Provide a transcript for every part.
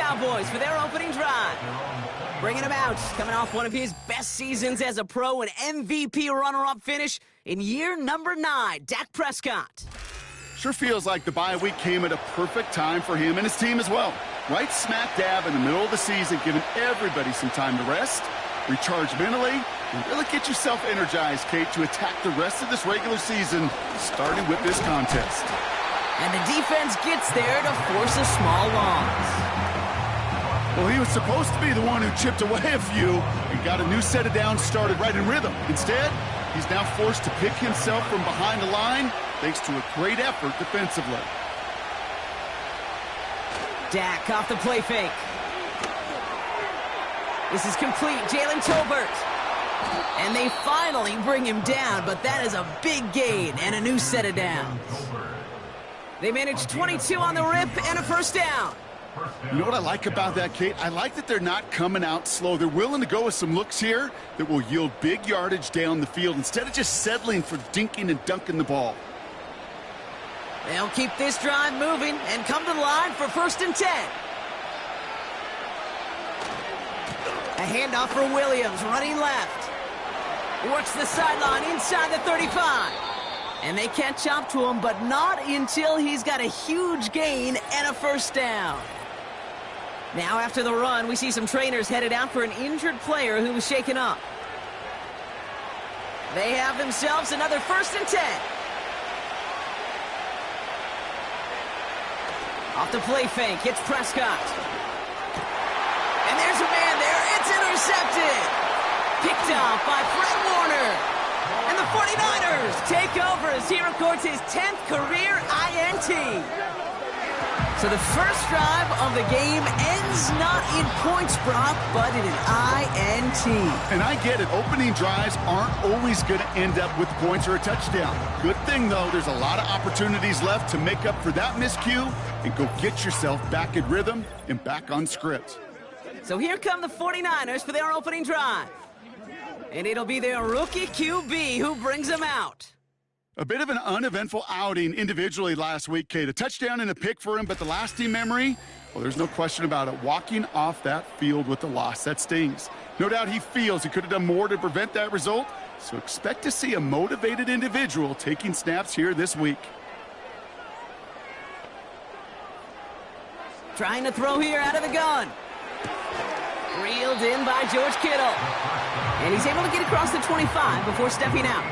Cowboys for their opening drive. Bringing him out, coming off one of his best seasons as a pro, an MVP runner-up finish in year number 9, Dak Prescott. Sure feels like the bye week came at a perfect time for him and his team as well. Right smack dab in the middle of the season, giving everybody some time to rest, recharge mentally, and really get yourself energized, Kate, to attack the rest of this regular season, starting with this contest. And the defense gets there to force a small loss. Well, he was supposed to be the one who chipped away a few and got a new set of downs started right in rhythm. Instead, he's now forced to pick himself from behind the line thanks to a great effort defensively. Dak off the play fake. This is complete. Jalen Tolbert. And they finally bring him down, but that is a big gain and a new set of downs. They managed 22 on the rip and a first down. You know what I like about that, Kate? I like that they're not coming out slow. They're willing to go with some looks here that will yield big yardage down the field instead of just settling for dinking and dunking the ball. They'll keep this drive moving and come to the line for 1st and 10. A handoff for Williams, running left. Works the sideline inside the 35. And they can't chop to him, but not until he's got a huge gain and a first down. Now after the run, we see some trainers headed out for an injured player who was shaken up. They have themselves another 1st and 10. Off the play fake, hits Prescott. And there's a man there, it's intercepted. Picked off by Fred Warner. And the 49ers take over as he records his 10th career INT. So the first drive of the game ends not in points, Brock, but in an INT. And I get it. Opening drives aren't always going to end up with points or a touchdown. Good thing, though, there's a lot of opportunities left to make up for that miscue and go get yourself back in rhythm and back on script. So here come the 49ers for their opening drive. And it'll be their rookie QB who brings them out. A bit of an uneventful outing individually last week, Kate. A touchdown and a pick for him, but the lasting memory, well, there's no question about it. Walking off that field with the loss, that stings. No doubt he feels he could have done more to prevent that result, so expect to see a motivated individual taking snaps here this week. Trying to throw here out of the gun. Reeled in by George Kittle. And he's able to get across the 25 before stepping out.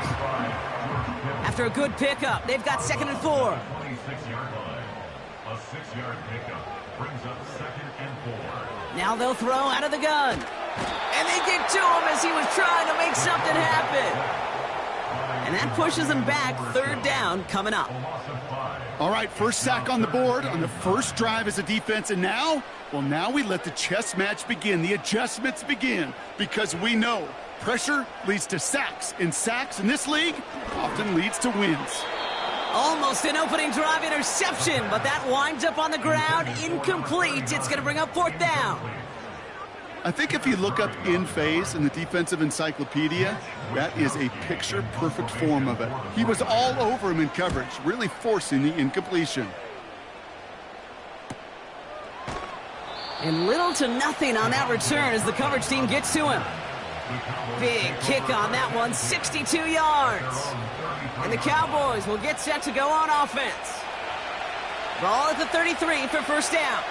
After a good pickup, they've got 2nd and 4. 26-yard line. A 6-yard pickup brings up 2nd and 4. Now they'll throw out of the gun. And they get to him as he was trying to make something happen. And that pushes him back. 3rd down coming up. All right, first sack on the board on the first drive as a defense. And now, well, now we let the chess match begin. The adjustments begin because we know pressure leads to sacks, and sacks in this league often leads to wins. Almost an opening drive interception, but that winds up on the ground, incomplete. It's going to bring up 4th down. I think if you look up in phase in the defensive encyclopedia, that is a picture-perfect form of it. He was all over him in coverage, really forcing the incompletion. And little to nothing on that return as the coverage team gets to him. Big kick on that one, 62 yards. And the Cowboys will get set to go on offense. Ball at the 33 for 1st down.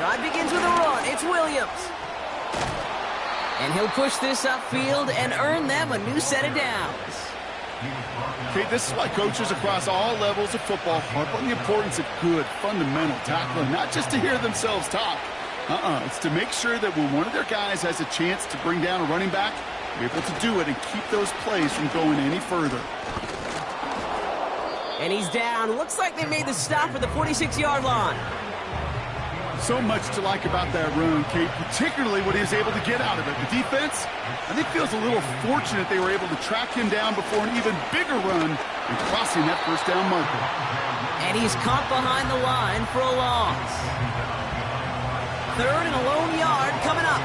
Drive begins with a run. It's Williams. And he'll push this upfield and earn them a new set of downs. Okay, this is why coaches across all levels of football harp on the importance of good, fundamental tackling, not just to hear themselves talk. It's to make sure that when one of their guys has a chance to bring down a running back, be able to do it and keep those plays from going any further. And he's down. Looks like they made the stop at the 46-yard line. So much to like about that run, Kate, particularly what he was able to get out of it. The defense, I think, feels a little fortunate they were able to track him down before an even bigger run and crossing that 1st down marker. And he's caught behind the line for a loss. 3rd and a lone yard coming up.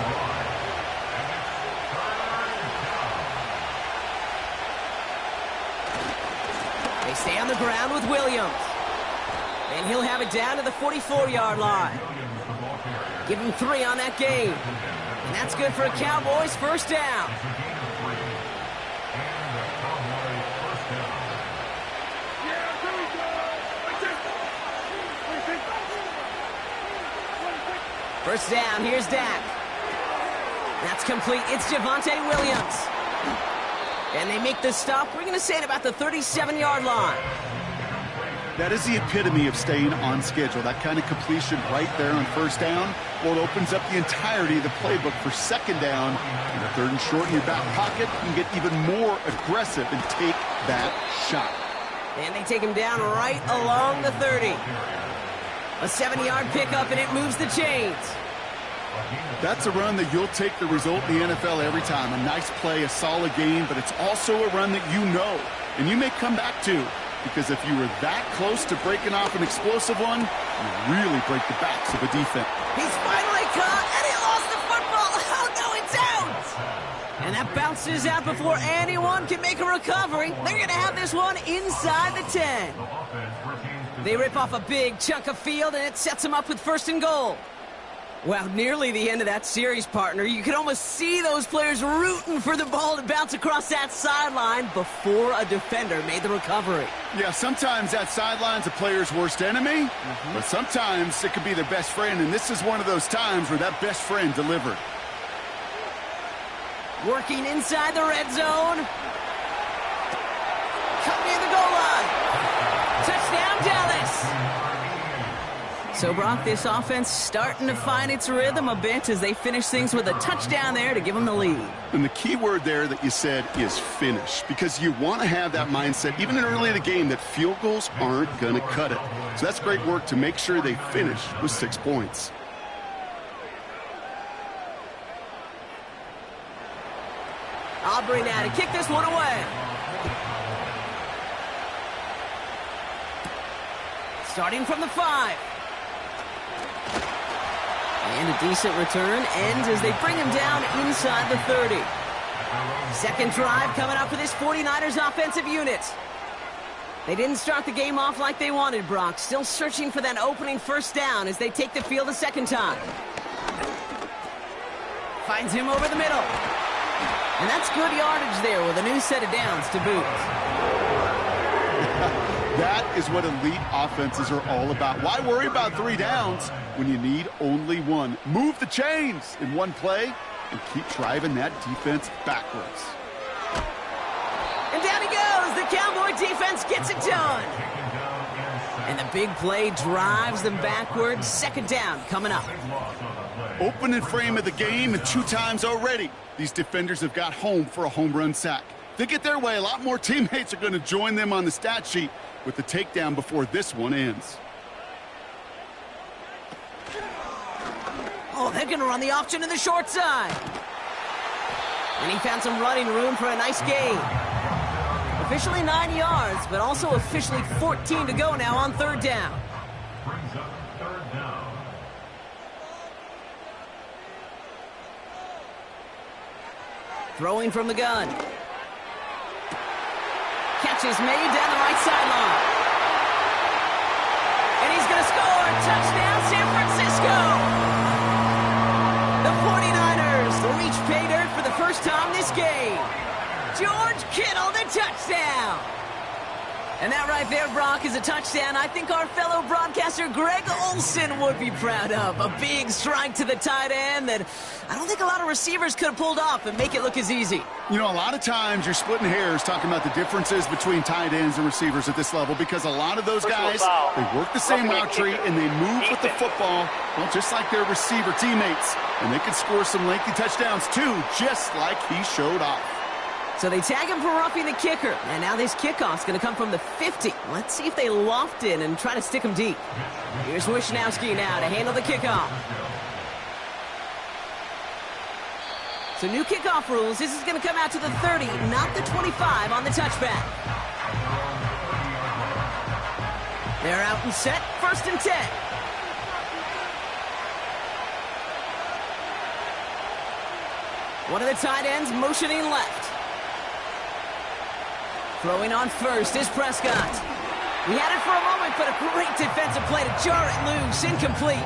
They stay on the ground with Williams. And he'll have it down to the 44-yard line. Give him 3 on that game. And that's good for a Cowboys first down. First down, here's Dak. That's complete. It's Javonte Williams. And they make the stop. We're going to say it about the 37-yard line. That is the epitome of staying on schedule. That kind of completion right there on first down. Well, it opens up the entirety of the playbook for second down. And a 3rd and short in your back pocket. You can get even more aggressive and take that shot. And they take him down right along the 30. A 70-yard pickup, and it moves the chains. That's a run that you'll take the result in the NFL every time. A nice play, a solid game, but it's also a run that you know and you may come back to, because if you were that close to breaking off an explosive one, you really break the backs of a defense. He's finally caught, and he lost the football. Oh, no, it's out. And that bounces out before anyone can make a recovery. They're going to have this one inside the 10. They rip off a big chunk of field, and it sets them up with 1st and goal. Well, nearly the end of that series, partner. You could almost see those players rooting for the ball to bounce across that sideline before a defender made the recovery. Yeah, sometimes that sideline's a player's worst enemy, but sometimes it could be their best friend, and this is one of those times where that best friend delivered. Working inside the red zone. Cut near the goal line. Touchdown, Dallas. So, Brock, this offense starting to find its rhythm a bit as they finish things with a touchdown there to give them the lead. And the key word there that you said is finish, because you want to have that mindset, even early in the game, that field goals aren't going to cut it. So that's great work to make sure they finish with 6 points. Aubrey now to kick this one away. Starting from the 5. And a decent return ends as they bring him down inside the 30. Second drive coming up for this 49ers offensive unit. They didn't start the game off like they wanted, Brock. Still searching for that opening first down as they take the field a second time. Finds him over the middle. And that's good yardage there with a new set of downs to boot. That is what elite offenses are all about. Why worry about 3 downs when you need only 1? Move the chains in one play and keep driving that defense backwards. And down he goes. The Cowboy defense gets it done. And the big play drives them backwards. Second down coming up. Opening frame of the game, and 2 times already, these defenders have got home for a home run sack. If they get their way, a lot more teammates are going to join them on the stat sheet with the takedown before this one ends. Oh, they're going to run the option to the short side. And he found some running room for a nice gain. Officially 9 yards, but also officially 14 to go now on 3rd down. Brings up 3rd down. Throwing from the gun. Catch is made down the right sideline. And he's going to score. Touchdown, San Francisco. The 49ers reach pay dirt for the first time this game. George Kittle, the touchdown. And that right there, Brock, is a touchdown I think our fellow broadcaster Greg Olsen would be proud of. A big strike to the tight end that I don't think a lot of receivers could have pulled off and make it look as easy. You know, a lot of times you're splitting hairs talking about the differences between tight ends and receivers at this level, because a lot of those guys, they work the same route tree and they move with the football, well, just like their receiver teammates. And they can score some lengthy touchdowns too, just like he showed off. So they tag him for roughing the kicker. And now this kickoff's going to come from the 50. Let's see if they loft in and try to stick him deep. Here's Wishnowski now to handle the kickoff. So new kickoff rules. This is going to come out to the 30, not the 25 on the touchback. They're out and set. 1st and 10. One of the tight ends motioning left. Throwing on first is Prescott. He had it for a moment, but a great defensive play to jar it loose. Incomplete.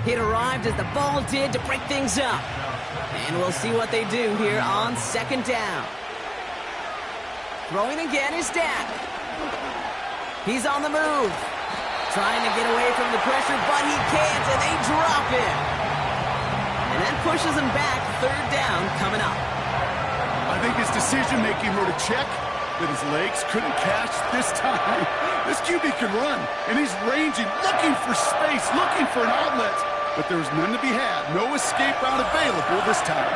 It arrived as the ball did to break things up. And we'll see what they do here on second down. Throwing again is Dak. He's on the move. Trying to get away from the pressure, but he can't, and they drop him. And that pushes him back. Third down coming up. I think his decision-making wrote a check that his legs couldn't catch this time. This QB can run, and he's ranging, looking for space, looking for an outlet. But there's none to be had. No escape route available this time.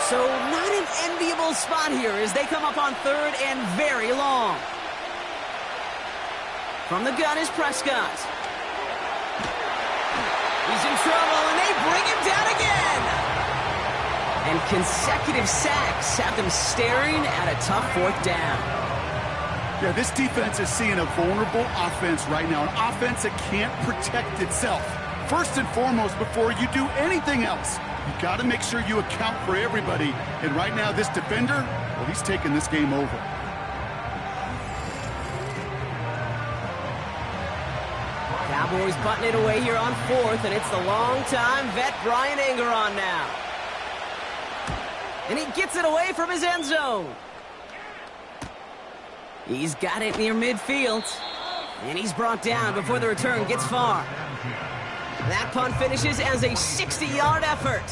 So not an enviable spot here as they come up on third and very long. From the gun is Prescott. He's in trouble, and they bring him down again. And consecutive sacks have them staring at a tough fourth down. Yeah, this defense is seeing a vulnerable offense right now, an offense that can't protect itself. First and foremost, before you do anything else, you got to make sure you account for everybody. And right now, this defender, well, he's taking this game over. Cowboys button it away here on fourth, and it's the long-time vet Bryan Anger on now. And he gets it away from his end zone. He's got it near midfield. And he's brought down before the return gets far. That punt finishes as a 60-yard effort.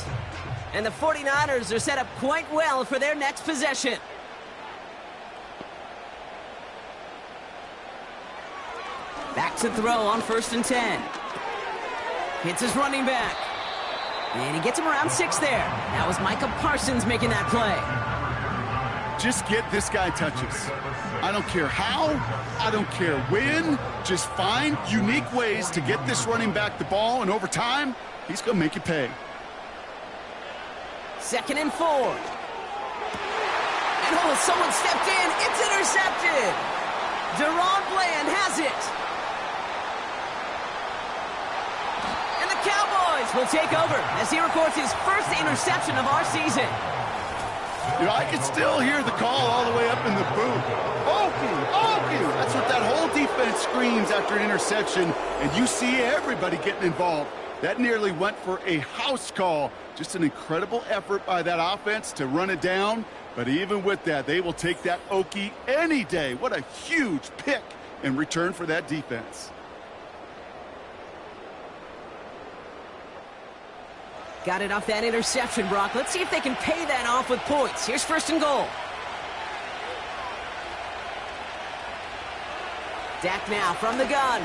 And the 49ers are set up quite well for their next possession. Back to throw on 1st and 10. Hits his running back. And he gets him around 6 there. That was Micah Parsons making that play. Just get this guy touches. I don't care how, I don't care when. Just find unique ways to get this running back the ball, and over time, he's going to make you pay. 2nd and 4. And oh, someone stepped in. It's intercepted. Deron Bland has it. And the Cowboys will take over as he records his first interception of our season. You know, I can still hear the call all the way up in the booth. Okie, Okie! That's what that whole defense screams after an interception, and you see everybody getting involved. That nearly went for a house call. Just an incredible effort by that offense to run it down, but even with that, they will take that Okie any day. What a huge pick in return for that defense. Got it off that interception, Brock. Let's see if they can pay that off with points. Here's 1st and goal. Dak now from the gun.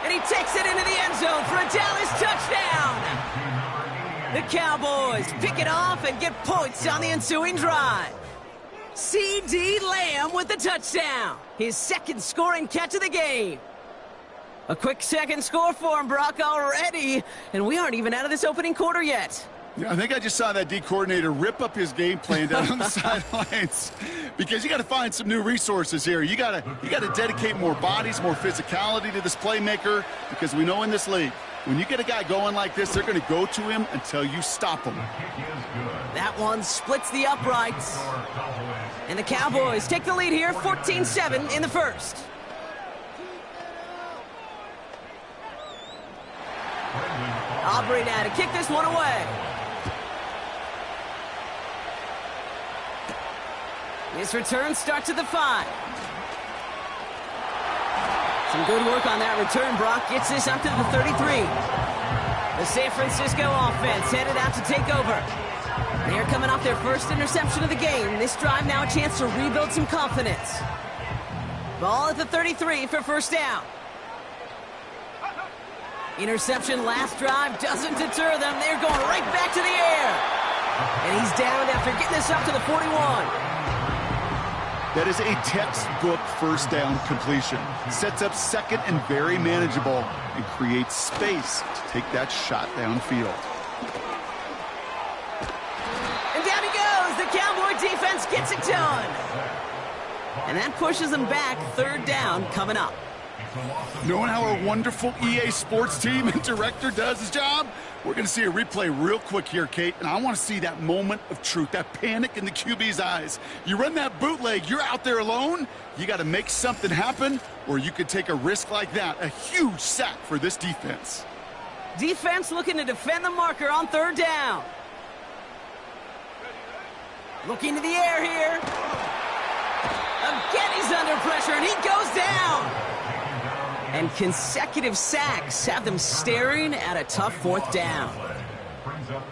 And he takes it into the end zone for a Dallas touchdown. The Cowboys pick it off and get points on the ensuing drive. CeeDee Lamb with the touchdown. His 2nd scoring catch of the game. A quick 2nd score for him, Brock, already. And we aren't even out of this opening quarter yet. Yeah, I think I just saw that D coordinator rip up his game plan down on the sidelines, because you got to find some new resources here. You got to dedicate more bodies, more physicality to this playmaker, because we know in this league, when you get a guy going like this, they're going to go to him until you stop him. That one splits the uprights. And the Cowboys take the lead here, 14-7 in the first. Aubrey now to kick this one away. This return starts at the 5. Some good work on that return. Brock gets this up to the 33. The San Francisco offense headed out to take over. They're coming off their first interception of the game. This drive now a chance to rebuild some confidence. Ball at the 33 for 1st down. Interception last drive doesn't deter them. They're going right back to the air. And he's down after getting this up to the 41. That is a textbook 1st down completion. Sets up 2nd and very manageable, and creates space to take that shot downfield. And down he goes. The Cowboy defense gets it done. And that pushes them back. 3rd down coming up. Knowing how our wonderful EA Sports team and director does his job, we're going to see a replay real quick here, Kate, and I want to see that moment of truth, that panic in the QB's eyes. You run that bootleg, you're out there alone, you got to make something happen, or you could take a risk like that, a huge sack for this defense. Defense looking to defend the marker on 3rd down. Looking to the air here. Again, he's under pressure, and he goes down. And consecutive sacks have them staring at a tough 4th down.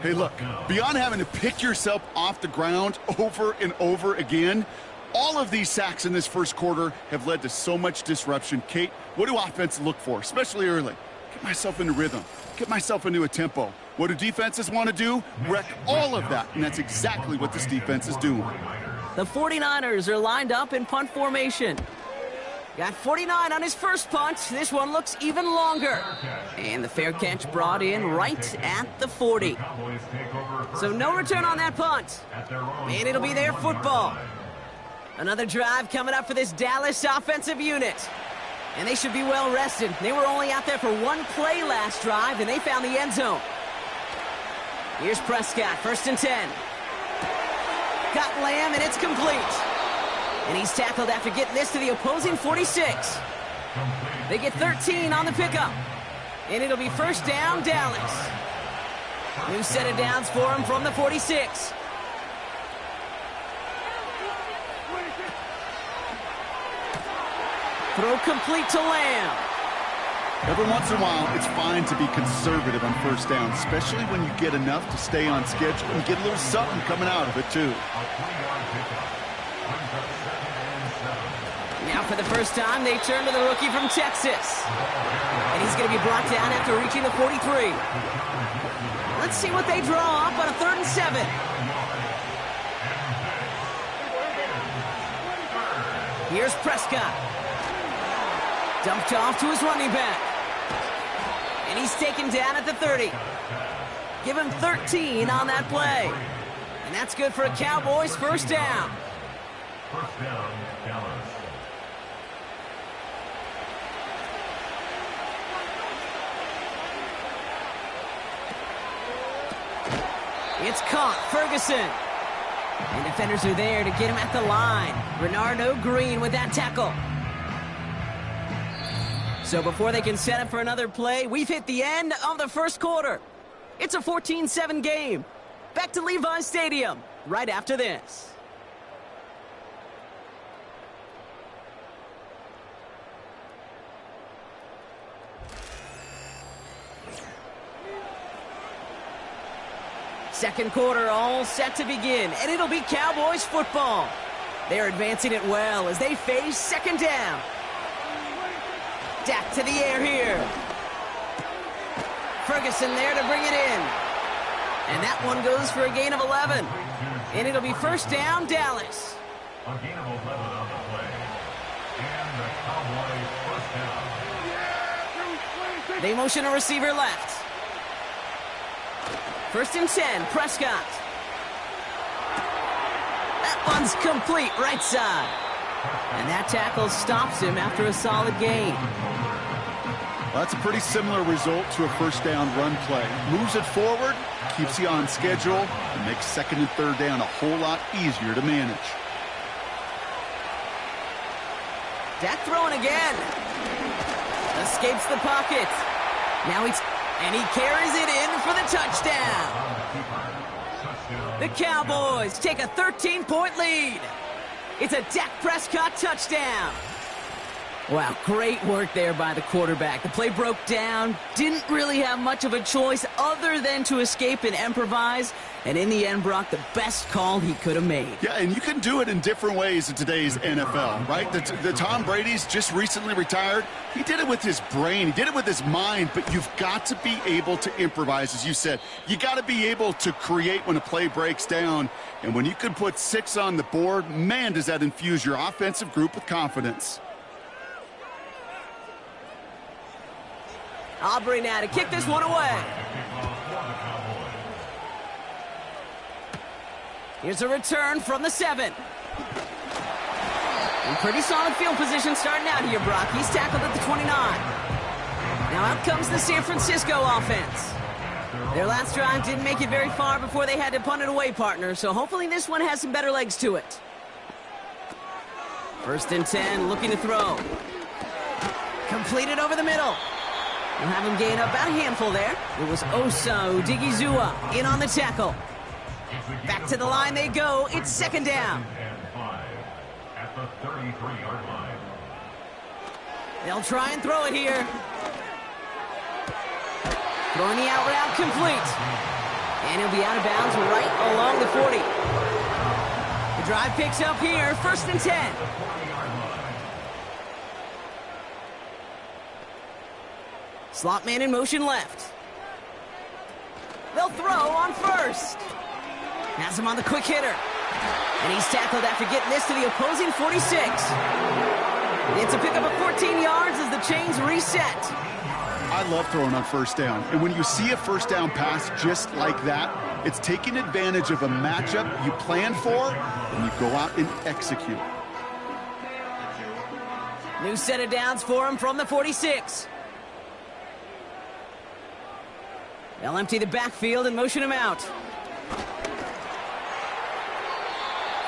Hey, look, beyond having to pick yourself off the ground over and over again, all of these sacks in this first quarter have led to so much disruption. Kate, what do offenses look for, especially early? Get myself into rhythm. Get myself into a tempo. What do defenses want to do? Wreck all of that, and that's exactly what this defense is doing. The 49ers are lined up in punt formation. Got 49 on his first punt. This one looks even longer. And the fair catch brought in right at the 40. So no return on that punt. And it'll be their football. Another drive coming up for this Dallas offensive unit. And they should be well rested. They were only out there for one play last drive, and they found the end zone. Here's Prescott, 1st and 10. Got Lamb, and it's complete. And he's tackled after getting this to the opposing 46. They get 13 on the pickup. And it'll be 1st down, Dallas. New set of downs for him from the 46. Throw complete to Lamb. Every once in a while, it's fine to be conservative on 1st down, especially when you get enough to stay on schedule and get a little something coming out of it, too. Now for the first time, they turn to the rookie from Texas. And he's going to be brought down after reaching the 43. Let's see what they draw up on a 3rd and 7. Here's Prescott. Dumped off to his running back. And he's taken down at the 30. Give him 13 on that play. And that's good for a Cowboys 1st down. 1st down, Dallas. It's caught, Ferguson. And defenders are there to get him at the line. Renardo Green with that tackle. So before they can set up for another play, we've hit the end of the first quarter. It's a 14-7 game. Back to Levi's Stadium right after this. Second quarter all set to begin, and it'll be Cowboys football. They're advancing it well as they face 2nd down. Dak to the air here. Ferguson there to bring it in. And that one goes for a gain of 11. And it'll be 1st down, Dallas. A gain of 11 on the play. And the Cowboys 1st down. They motion a receiver left. 1st and 10, Prescott. That one's complete, right side. And that tackle stops him after a solid gain. Well, that's a pretty similar result to a 1st down run play. Moves it forward, keeps you on schedule, and makes 2nd and 3rd down a whole lot easier to manage. Dak throwing again. Escapes the pocket. Now and he carries it in for the touchdown. The Cowboys take a 13-point lead. It's a Dak Prescott touchdown. Wow, great work there by the quarterback. The play broke down, didn't really have much of a choice other than to escape and improvise, and in the end brought the best call he could have made. Yeah, and you can do it in different ways in today's NFL, right? The Tom Brady's just recently retired. He did it with his brain. He did it with his mind, but you've got to be able to improvise, as you said. You got to be able to create when a play breaks down, and when you can put 6 on the board, man, does that infuse your offensive group with confidence. Aubrey now to kick this one away. Here's a return from the 7. In pretty solid field position starting out here, Brock. He's tackled at the 29. Now out comes the San Francisco offense. Their last drive didn't make it very far before they had to punt it away, partner, so hopefully this one has some better legs to it. 1st and 10, looking to throw. Completed over the middle. We'll have him gain about a handful there. It was Osa Odigizua in on the tackle. Back to the line they go. It's 2nd down. At the 33-yard line. They'll try and throw it here. Throwing the out route complete. And he'll be out of bounds right along the 40. The drive picks up here. 1st and 10. Slot man in motion left. They'll throw on 1st. Has him on the quick hitter. And he's tackled after getting this to the opposing 46. It's a pickup of 14 yards as the chains reset. I love throwing on 1st down. And when you see a 1st down pass just like that, it's taking advantage of a matchup you planned for, and you go out and execute. New set of downs for him from the 46. They'll empty the backfield and motion him out.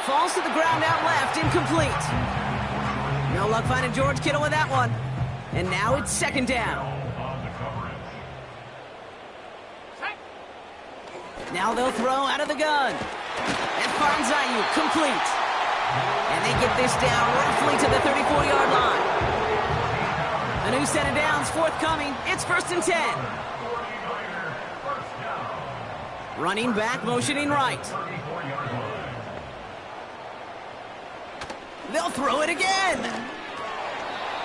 Falls to the ground out left, incomplete. No luck finding George Kittle with that one. And now it's 2nd down. Now they'll throw out of the gun. And finds Ayuk, complete. And they get this down roughly to the 34-yard line. A new set of downs forthcoming. It's 1st and 10. Running back, motioning right. They'll throw it again.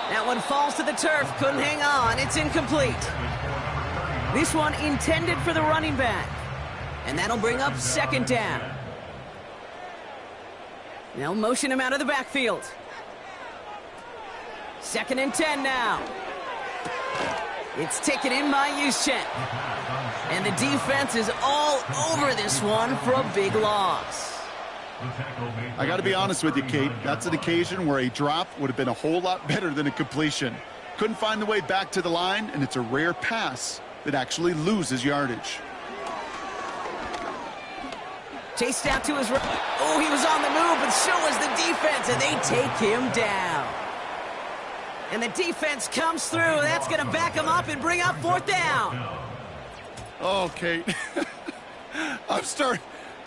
That one falls to the turf. Couldn't hang on. It's incomplete. This one intended for the running back. And that'll bring up 2nd down. They'll motion him out of the backfield. 2nd and 10 now. It's taken in by Juszczyk. And the defense is all over this one for a big loss. I got to be honest with you, Kate. That's an occasion where a drop would have been a whole lot better than a completion. Couldn't find the way back to the line, and it's a rare pass that actually loses yardage. Chased out to his right. Oh, he was on the move, but so was the defense, and they take him down. And the defense comes through. That's going to back him up and bring up 4th down. Oh, Kate.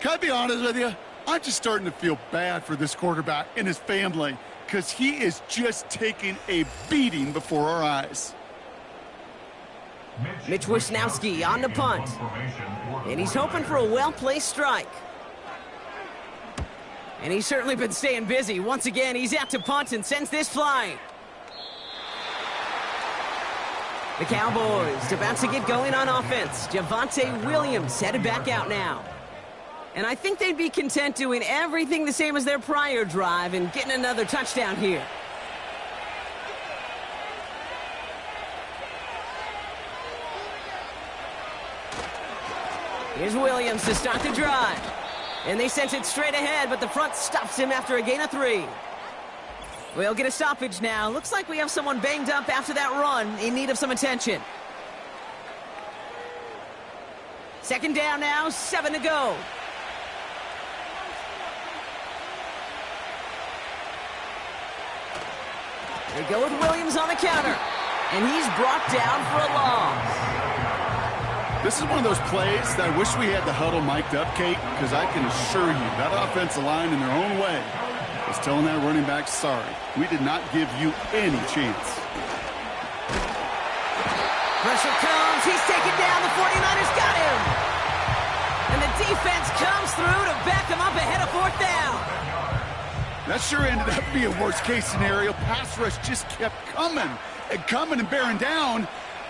Can I be honest with you? I'm just starting to feel bad for this quarterback and his family because he is just taking a beating before our eyes. Mitch Wisnowski on the punt. And he's hoping for a well-placed strike. And he's certainly been staying busy. Once again, he's out to punt and sends this flying. The Cowboys about to get going on offense. Javonte Williams headed back out now. And I think they'd be content doing everything the same as their prior drive and getting another touchdown here. Here's Williams to start the drive. And they sent it straight ahead, but the front stops him after a gain of 3. We'll get a stoppage now. Looks like we have someone banged up after that run in need of some attention. 2nd down now, 7 to go. They go with Williams on the counter. And he's brought down for a loss. This is one of those plays that I wish we had the huddle mic'd up, Kate, because I can assure you that offensive line in their own way is telling that running back, sorry, we did not give you any chance. Pressure comes. He's taken down. The 49ers got him. And the defense comes through to back him up ahead of 4th down. That sure ended up being a worst-case scenario. Pass rush just kept coming and bearing down.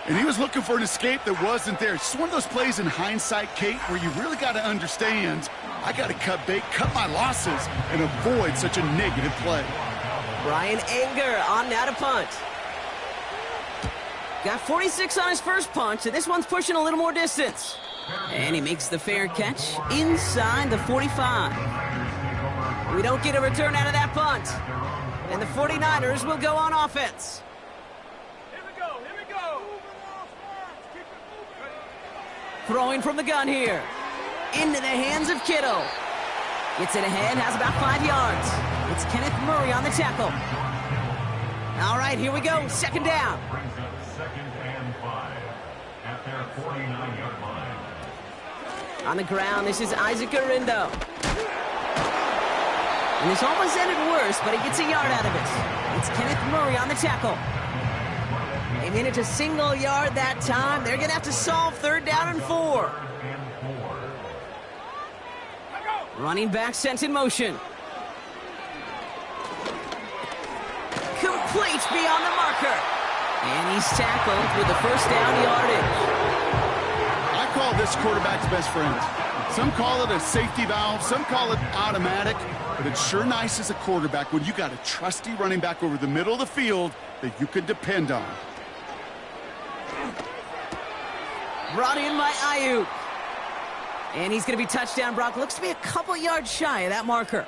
And he was looking for an escape that wasn't there. It's just one of those plays in hindsight, Kate, where you really got to understand, I got to cut bait, cut my losses, and avoid such a negative play. Bryan Anger on now to punt. Got 46 on his first punch, and this one's pushing a little more distance. And he makes the fair catch inside the 45. We don't get a return out of that punt. And the 49ers will go on offense. Here we go, here we go. Throwing from the gun here. Into the hands of Kittle. Gets it ahead, has about 5 yards. It's Kenneth Murray on the tackle. All right, here we go. Second down. Brings up 2nd and 5 at their 49-yard line. On the ground, this is Isaac Arindo. And this almost ended worse, but he gets a yard out of it. It's Kenneth Murray on the tackle. They made it to single yard that time. They're going to have to solve 3rd down and 4. Running back sent in motion. Complete beyond the marker. And he's tackled with the 1st down yardage. I call this quarterback's best friend. Some call it a safety valve, some call it automatic, but it's sure nice as a quarterback when you got a trusty running back over the middle of the field that you can depend on. Brought in by Ayuk. And he's going to be touchdown. Brock looks to be a couple yards shy of that marker.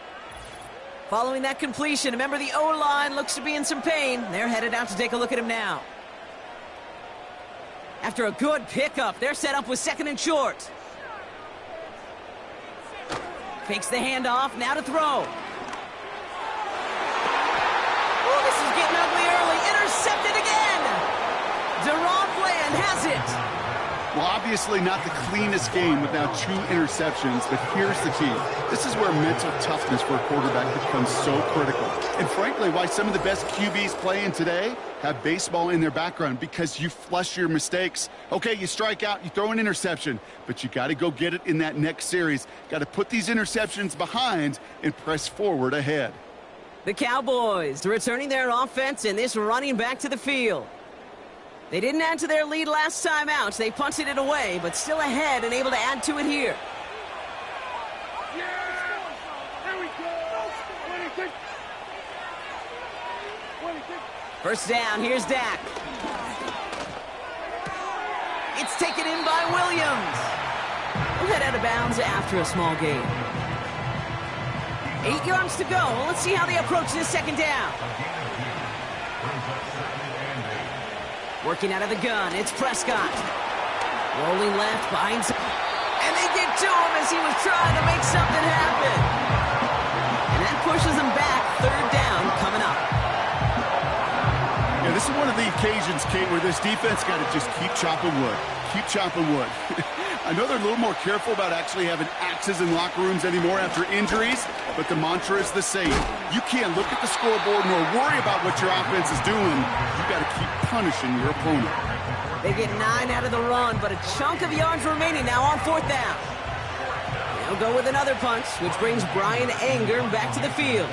Following that completion, remember the O-line looks to be in some pain. They're headed out to take a look at him now. After a good pickup, they're set up with 2nd and short. Fakes the handoff, now to throw. Oh, this is getting ugly early. Intercepted again. Deron Bland has it. Well, obviously not the cleanest game with now 2 interceptions, but here's the key. This is where mental toughness for a quarterback becomes so critical. And frankly, why some of the best QBs playing today have baseball in their background, because you flush your mistakes. Okay, you strike out, you throw an interception, but you got to go get it in that next series. Got to put these interceptions behind and press forward ahead. The Cowboys returning their offense and this running back to the field. They didn't add to their lead last time out. They punted it away, but still ahead and able to add to it here. First down, here's Dak. It's taken in by Williams. We'll head out of bounds after a small gain. 8 yards to go. Let's see how they approach this 2nd down. Working out of the gun, it's Prescott. Rolling left, behind some... And they get to him as he was trying to make something happen. And that pushes him back. 3rd down coming up. Yeah, this is one of the occasions, Kate, where this defense got to just keep chopping wood. Keep chopping wood. I know they're a little more careful about actually having axes in locker rooms anymore after injuries, but the mantra is the same. You can't look at the scoreboard nor worry about what your offense is doing. You got to keep punishing your opponent. They get 9 out of the run, but a chunk of yards remaining now on 4th down. They'll go with another punch, which brings Brian Anger back to the field.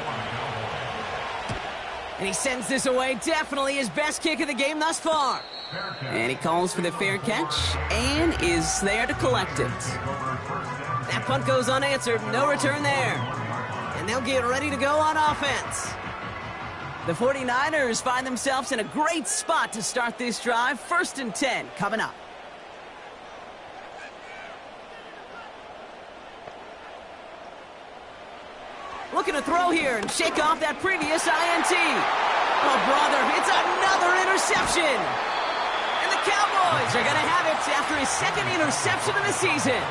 And he sends this away. Definitely his best kick of the game thus far. And he calls for the fair catch and is there to collect it. That punt goes unanswered. No return there. And they'll get ready to go on offense. The 49ers find themselves in a great spot to start this drive. 1st and 10 coming up. Looking to throw here and shake off that previous INT. Oh, brother, it's another interception. And the Cowboys are going to have it after his 2nd interception of the season.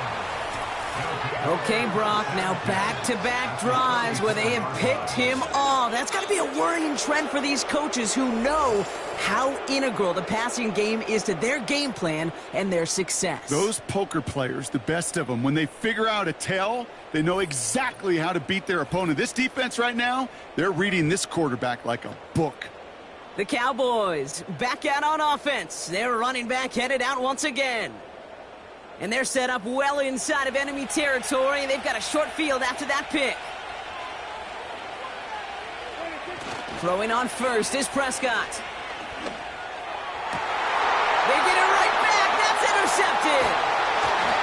Okay, Brock, now back-to-back drives where they have picked him off. That's got to be a worrying trend for these coaches who know how integral the passing game is to their game plan and their success. Those poker players, the best of them, when they figure out a tell, they know exactly how to beat their opponent. This defense right now, they're reading this quarterback like a book. The Cowboys back out on offense. Their running back headed out once again. And they're set up well inside of enemy territory. They've got a short field after that pick. Throwing on first is Prescott. They get it right back. That's intercepted.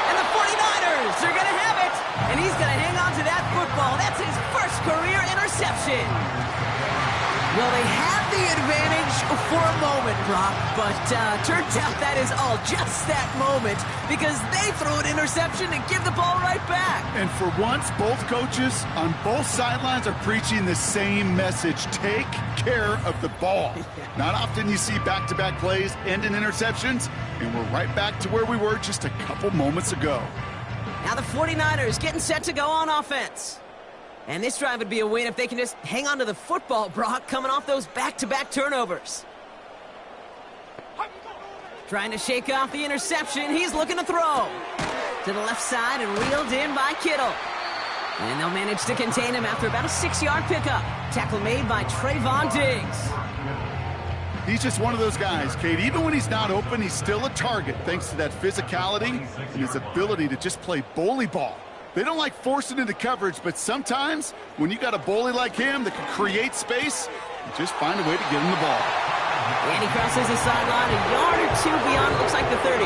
And the 49ers are going to have it. And he's going to hang on to that football. That's his first career interception. Well, they have the advantage for a moment, Brock, but turns out that is all just that moment because they throw an interception and give the ball right back. And for once, both coaches on both sidelines are preaching the same message. Take care of the ball. Not often you see back-to-back plays end in interceptions, and we're right back to where we were just a couple moments ago. Now the 49ers getting set to go on offense. And this drive would be a win if they can just hang on to the football, Brock, coming off those back-to-back turnovers. Trying to shake off the interception. He's looking to throw. To the left side and reeled in by Kittle. And they'll manage to contain him after about a 6-yard pickup. Tackle made by Trayvon Diggs. He's just one of those guys, Kate. Even when he's not open, he's still a target thanks to that physicality and his ability to just play bully ball. They don't like forcing into coverage, but sometimes when you got a bully like him that can create space, you just find a way to get him the ball. And he crosses the sideline a yard or two beyond, looks like the 30.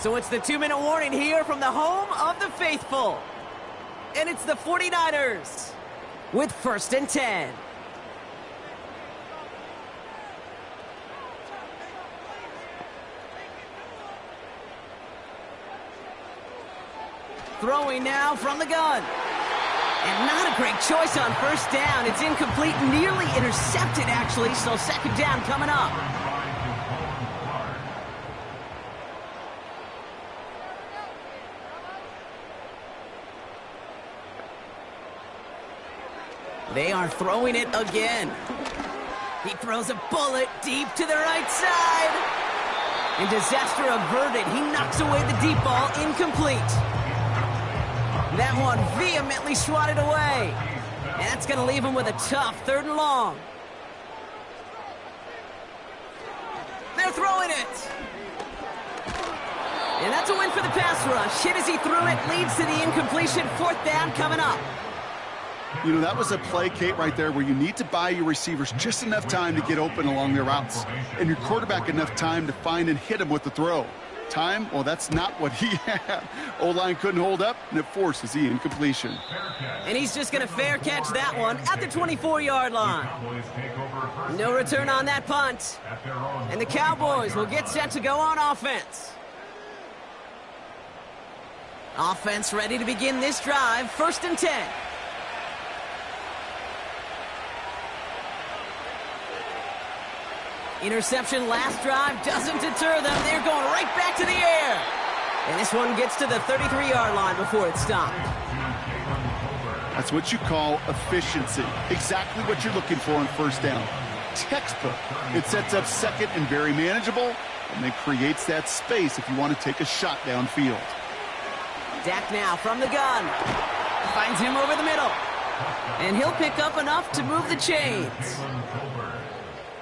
So it's the 2-minute warning here from the home of the faithful. And it's the 49ers with 1st and 10. Throwing now from the gun. And not a great choice on 1st down. It's incomplete, nearly intercepted, actually, so 2nd down coming up. They are throwing it again. He throws a bullet deep to the right side. And disaster averted. He knocks away the deep ball, incomplete. That one vehemently swatted away. And that's going to leave him with a tough 3rd and long. They're throwing it. And that's a win for the pass rush. Hit as he threw it, leads to the incompletion. 4th down coming up. You know, that was a play, Kate, right there where you need to buy your receivers just enough time to get open along their routes. And your quarterback enough time to find and hit him with the throw. Time? Well, that's not what he had. O-line couldn't hold up, and it forces the incompletion. And he's just going to fair catch that one at the 24-yard line. No return on that punt. And the Cowboys will get set to go on offense. Offense ready to begin this drive. 1st and 10. Interception last drive doesn't deter them. They're going right back to the air. And this one gets to the 33-yard line before it's stopped. That's what you call efficiency. Exactly what you're looking for on 1st down. Textbook. It sets up 2nd and very manageable, and then creates that space if you want to take a shot downfield. Dak now from the gun. Finds him over the middle. And he'll pick up enough to move the chains.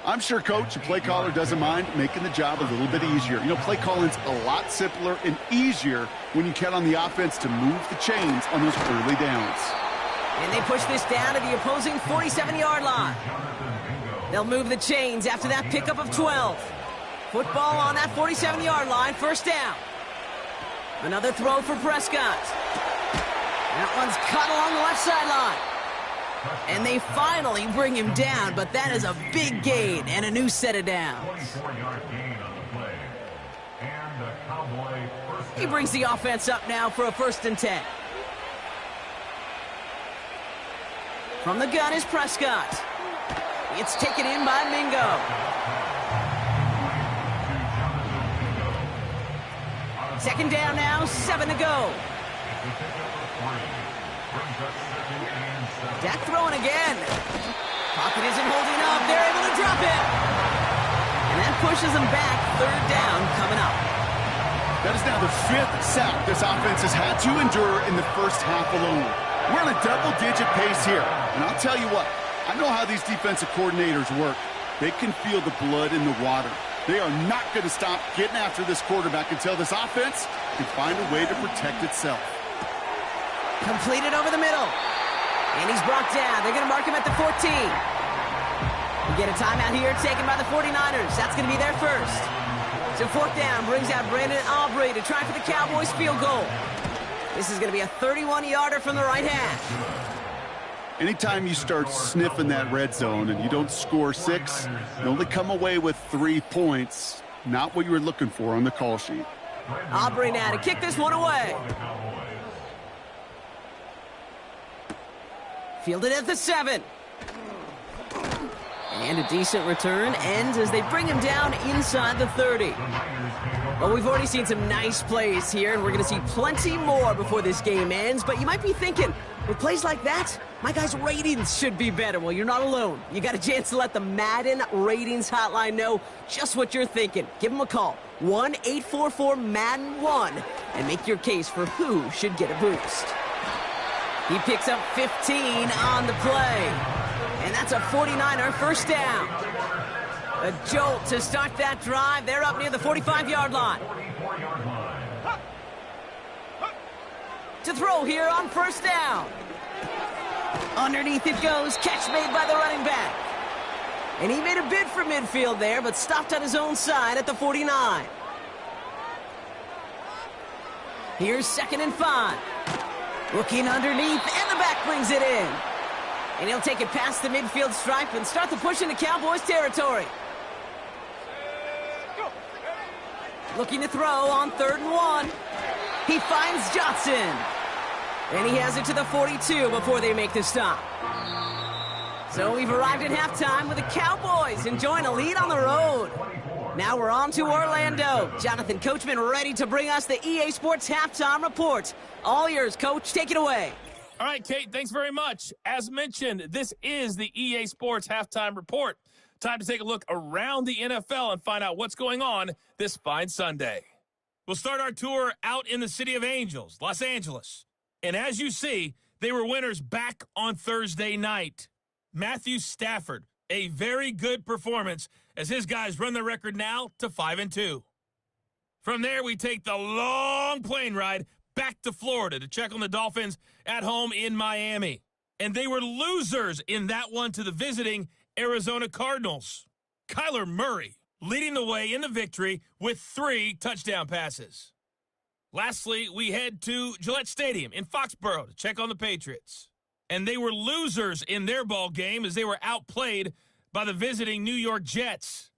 I'm sure, Coach, the play caller doesn't mind making the job a little bit easier. You know, play calling's a lot simpler and easier when you count on the offense to move the chains on those early downs. And they push this down to the opposing 47-yard line. They'll move the chains after that pickup of 12. Football on that 47-yard line, 1st down. Another throw for Prescott. That one's caught along the left sideline. And they finally bring him down, but that is a big gain and a new set of downs. 24-yard gain on the play. And the Cowboy 1st down. He brings the offense up now for a 1st and 10. From the gun is Prescott. It's taken in by Mingo. Second down now, 7 to go. Dak throwing again. Pocket isn't holding up. They're able to drop it. And that pushes them back. 3rd down coming up. That is now the 5th sack this offense has had to endure in the 1st half alone. We're on a double-digit pace here. And I'll tell you what, I know how these defensive coordinators work. They can feel the blood in the water. They are not going to stop getting after this quarterback until this offense can find a way to protect itself. Completed over the middle. And he's brought down. They're going to mark him at the 14. We get a timeout here taken by the 49ers. That's going to be their first. So 4th down brings out Brandon Aubrey to try for the Cowboys field goal. This is going to be a 31-yarder from the right hash. Anytime you start sniffing that red zone and you don't score 6, you only come away with 3 points. Not what you were looking for on the call sheet. Aubrey now to kick this one away. Fielded at the 7. And a decent return ends as they bring him down inside the 30. Well, we've already seen some nice plays here, and we're going to see plenty more before this game ends. But you might be thinking, with plays like that, my guys' ratings should be better. Well, you're not alone. You got a chance to let the Madden Ratings Hotline know just what you're thinking. Give them a call, 1-844-MADDEN-1, and make your case for who should get a boost. He picks up 15 on the play, and that's a 49er first down. A jolt to start that drive. They're up near the 45-yard line. To throw here on first down. Underneath it goes. Catch made by the running back. And he made a bid for midfield there, but stopped on his own side at the 49. Here's 2nd and 5. Looking underneath, and the back brings it in. And he'll take it past the midfield stripe and start the push into Cowboys territory. Looking to throw on 3rd and 1. He finds Johnson. And he has it to the 42 before they make the stop. So we've arrived at halftime with the Cowboys enjoying a lead on the road. Now we're on to Orlando. Jonathan Coachman ready to bring us the EA Sports Halftime Report. All yours, Coach. Take it away. All right, Kate, thanks very much. As mentioned, this is the EA Sports Halftime Report. Time to take a look around the NFL and find out what's going on this fine Sunday. We'll start our tour out in the City of Angels, Los Angeles. And as you see, they were winners back on Thursday night. Matthew Stafford, a very good performance as his guys run the record now to 5-2. From there, we take the long plane ride back to Florida to check on the Dolphins at home in Miami. And they were losers in that one to the visiting Arizona Cardinals. Kyler Murray leading the way in the victory with 3 touchdown passes. Lastly, we head to Gillette Stadium in Foxborough to check on the Patriots. And they were losers in their ball game as they were outplayed by the visiting New York Jets.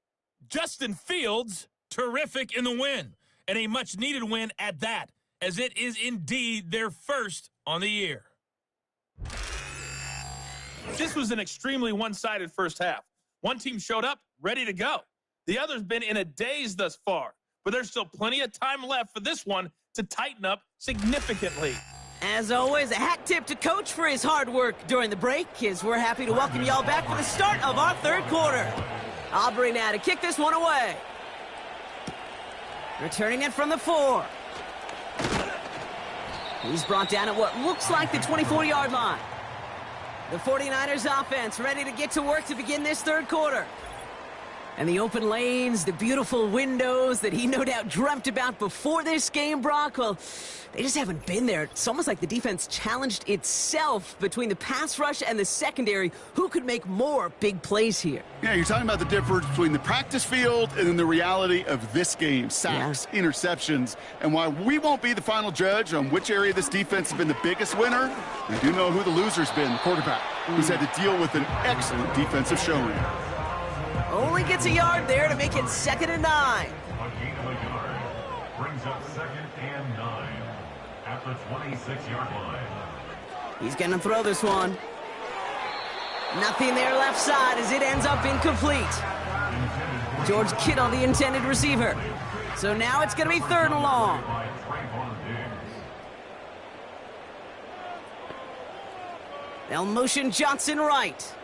Justin Fields, terrific in the win, and a much-needed win at that, as it is indeed their first on the year. This was an extremely one-sided first half. One team showed up, ready to go. The other's been in a daze thus far, but there's still plenty of time left for this one to tighten up significantly. As always, a hat tip to Coach for his hard work during the break, as we're happy to welcome y'all back for the start of our 3rd quarter. Aubrey now to kick this one away. Returning it from the 4. He's brought down at what looks like the 24-yard line. The 49ers offense ready to get to work to begin this 3rd quarter. And the open lanes, the beautiful windows that he no doubt dreamt about before this game, Brock, well, they just haven't been there. It's almost like the defense challenged itself between the pass rush and the secondary. Who could make more big plays here? Yeah, you're talking about the difference between the practice field and then the reality of this game. Sacks, interceptions, and while we won't be the final judge on which area this defense has been the biggest winner, I do know who the loser's been, the quarterback, who's had to deal with an excellent defensive showing. Only gets a yard there to make it 2nd and 9. A gain of a yard brings up 2nd and 9 at the 26-yard line. He's going to throw this one. Nothing there left side as it ends up incomplete. George Kittle, the intended receiver. So now it's going to be 3rd and long. They'll motion Johnson right.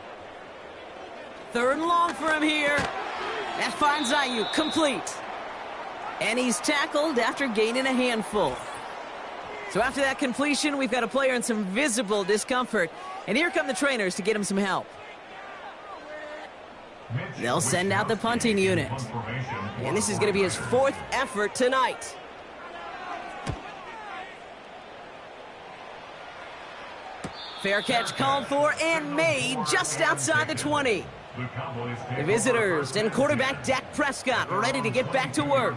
3rd and long for him here. That finds Ayuk complete. And he's tackled after gaining a handful. So after that completion, we've got a player in some visible discomfort. And here come the trainers to get him some help. They'll send out the punting unit. And this is going to be his 4th effort tonight. Fair catch called for and made just outside the 20. The visitors and quarterback Dak Prescott ready to get back to work.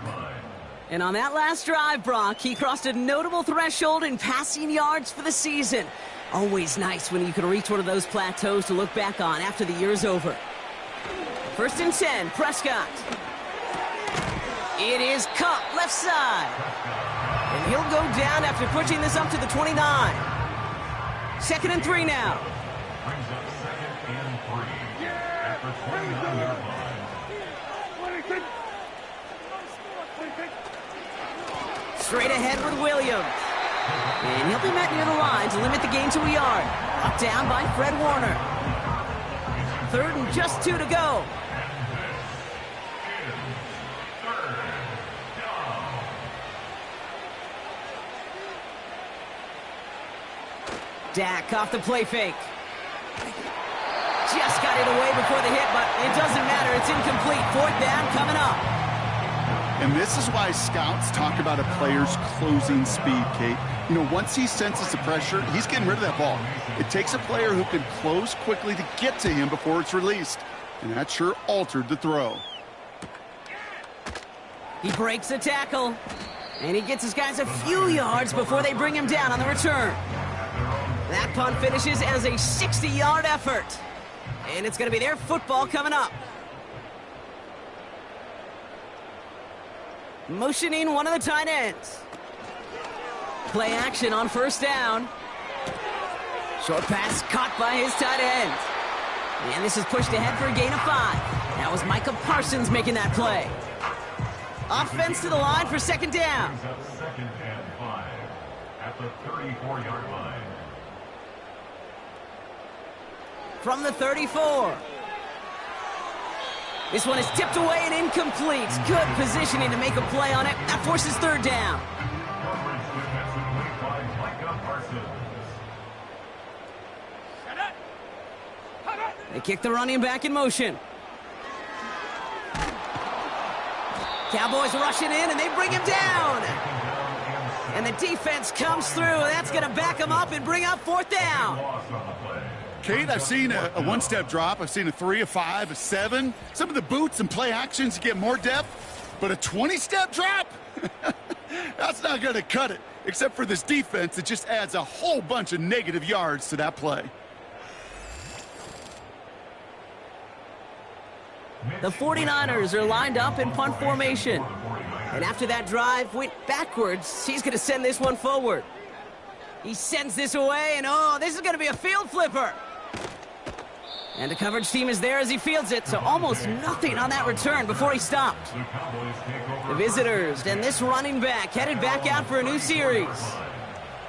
And on that last drive, Brock, he crossed a notable threshold in passing yards for the season. Always nice when you can reach one of those plateaus to look back on after the year's over. 1st and 10, Prescott. It is caught left side. And he'll go down after pushing this up to the 29. 2nd and 3 now. Brings up 2nd and 3 at the 29-yard line. Straight ahead with Williams. And he'll be met near the line to limit the gain to a yard. Up down by Fred Warner. 3rd and just 2 to go. Dak off the play fake. Just got it away before the hit, but it doesn't matter. It's incomplete. 4th down coming up. And this is why scouts talk about a player's closing speed, Kate. You know, once he senses the pressure, he's getting rid of that ball. It takes a player who can close quickly to get to him before it's released. And that sure altered the throw. He breaks the tackle. And he gets his guys a few yards before they bring him down on the return. That punt finishes as a 60-yard effort. And it's going to be their football coming up. Motioning one of the tight ends. Play action on 1st down. Short pass caught by his tight end. And this is pushed ahead for a gain of 5. That was Micah Parsons making that play. Offense to the line for 2nd down. Brings up 2nd and 5 at the 34-yard line. From the 34. This one is tipped away and incomplete. Good positioning to make a play on it. That forces 3rd down. Coverage defensively by Micah Parsons. They kick the running back in motion. Cowboys rushing in, and they bring him down. And the defense comes through. That's going to back him up and bring up 4th down. Loss on the play. Kate, I've seen a one-step drop. I've seen a 3, a 5, a 7. Some of the boots and play actions get more depth, but a 20-step drop? That's not going to cut it, except for this defense that just adds a whole bunch of negative yards to that play. The 49ers are lined up in punt formation. And after that drive went backwards, he's going to send this one forward. He sends this away, and oh, this is going to be a field flipper. And the coverage team is there as he fields it, so almost nothing on that return before he stopped. The visitors and this running back headed back out for a new series.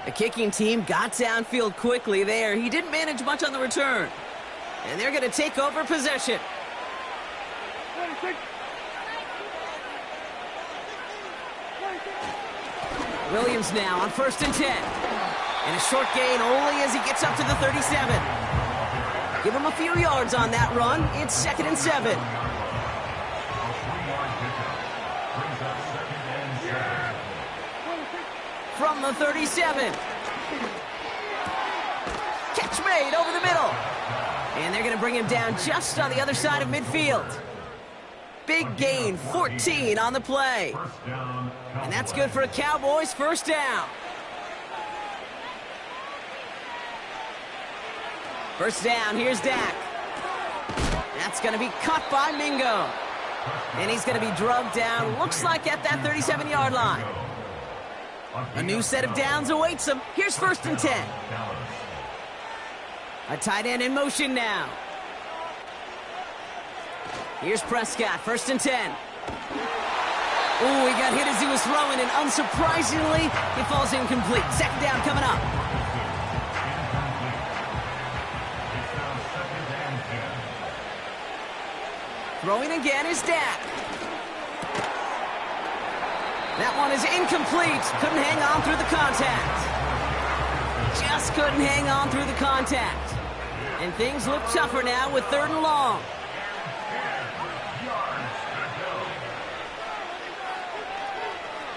The kicking team got downfield quickly there. He didn't manage much on the return. And they're going to take over possession. Williams now on 1st and 10. And a short gain only as he gets up to the 37. Give him a few yards on that run. It's 2nd and 7. From the 37. Catch made over the middle. And they're going to bring him down just on the other side of midfield. Big gain, 14 on the play. And that's good for a Cowboys 1st down. 1st down, here's Dak. That's going to be caught by Mingo. And he's going to be drugged down, looks like at that 37-yard line. A new set of downs awaits him. Here's 1st and 10. A tight end in motion now. Here's Prescott, 1st and 10. Ooh, he got hit as he was throwing, and unsurprisingly, he falls incomplete. 2nd down coming up. Throwing again is Dak. That one is incomplete. Couldn't hang on through the contact. Just couldn't hang on through the contact. And things look tougher now with 3rd and long.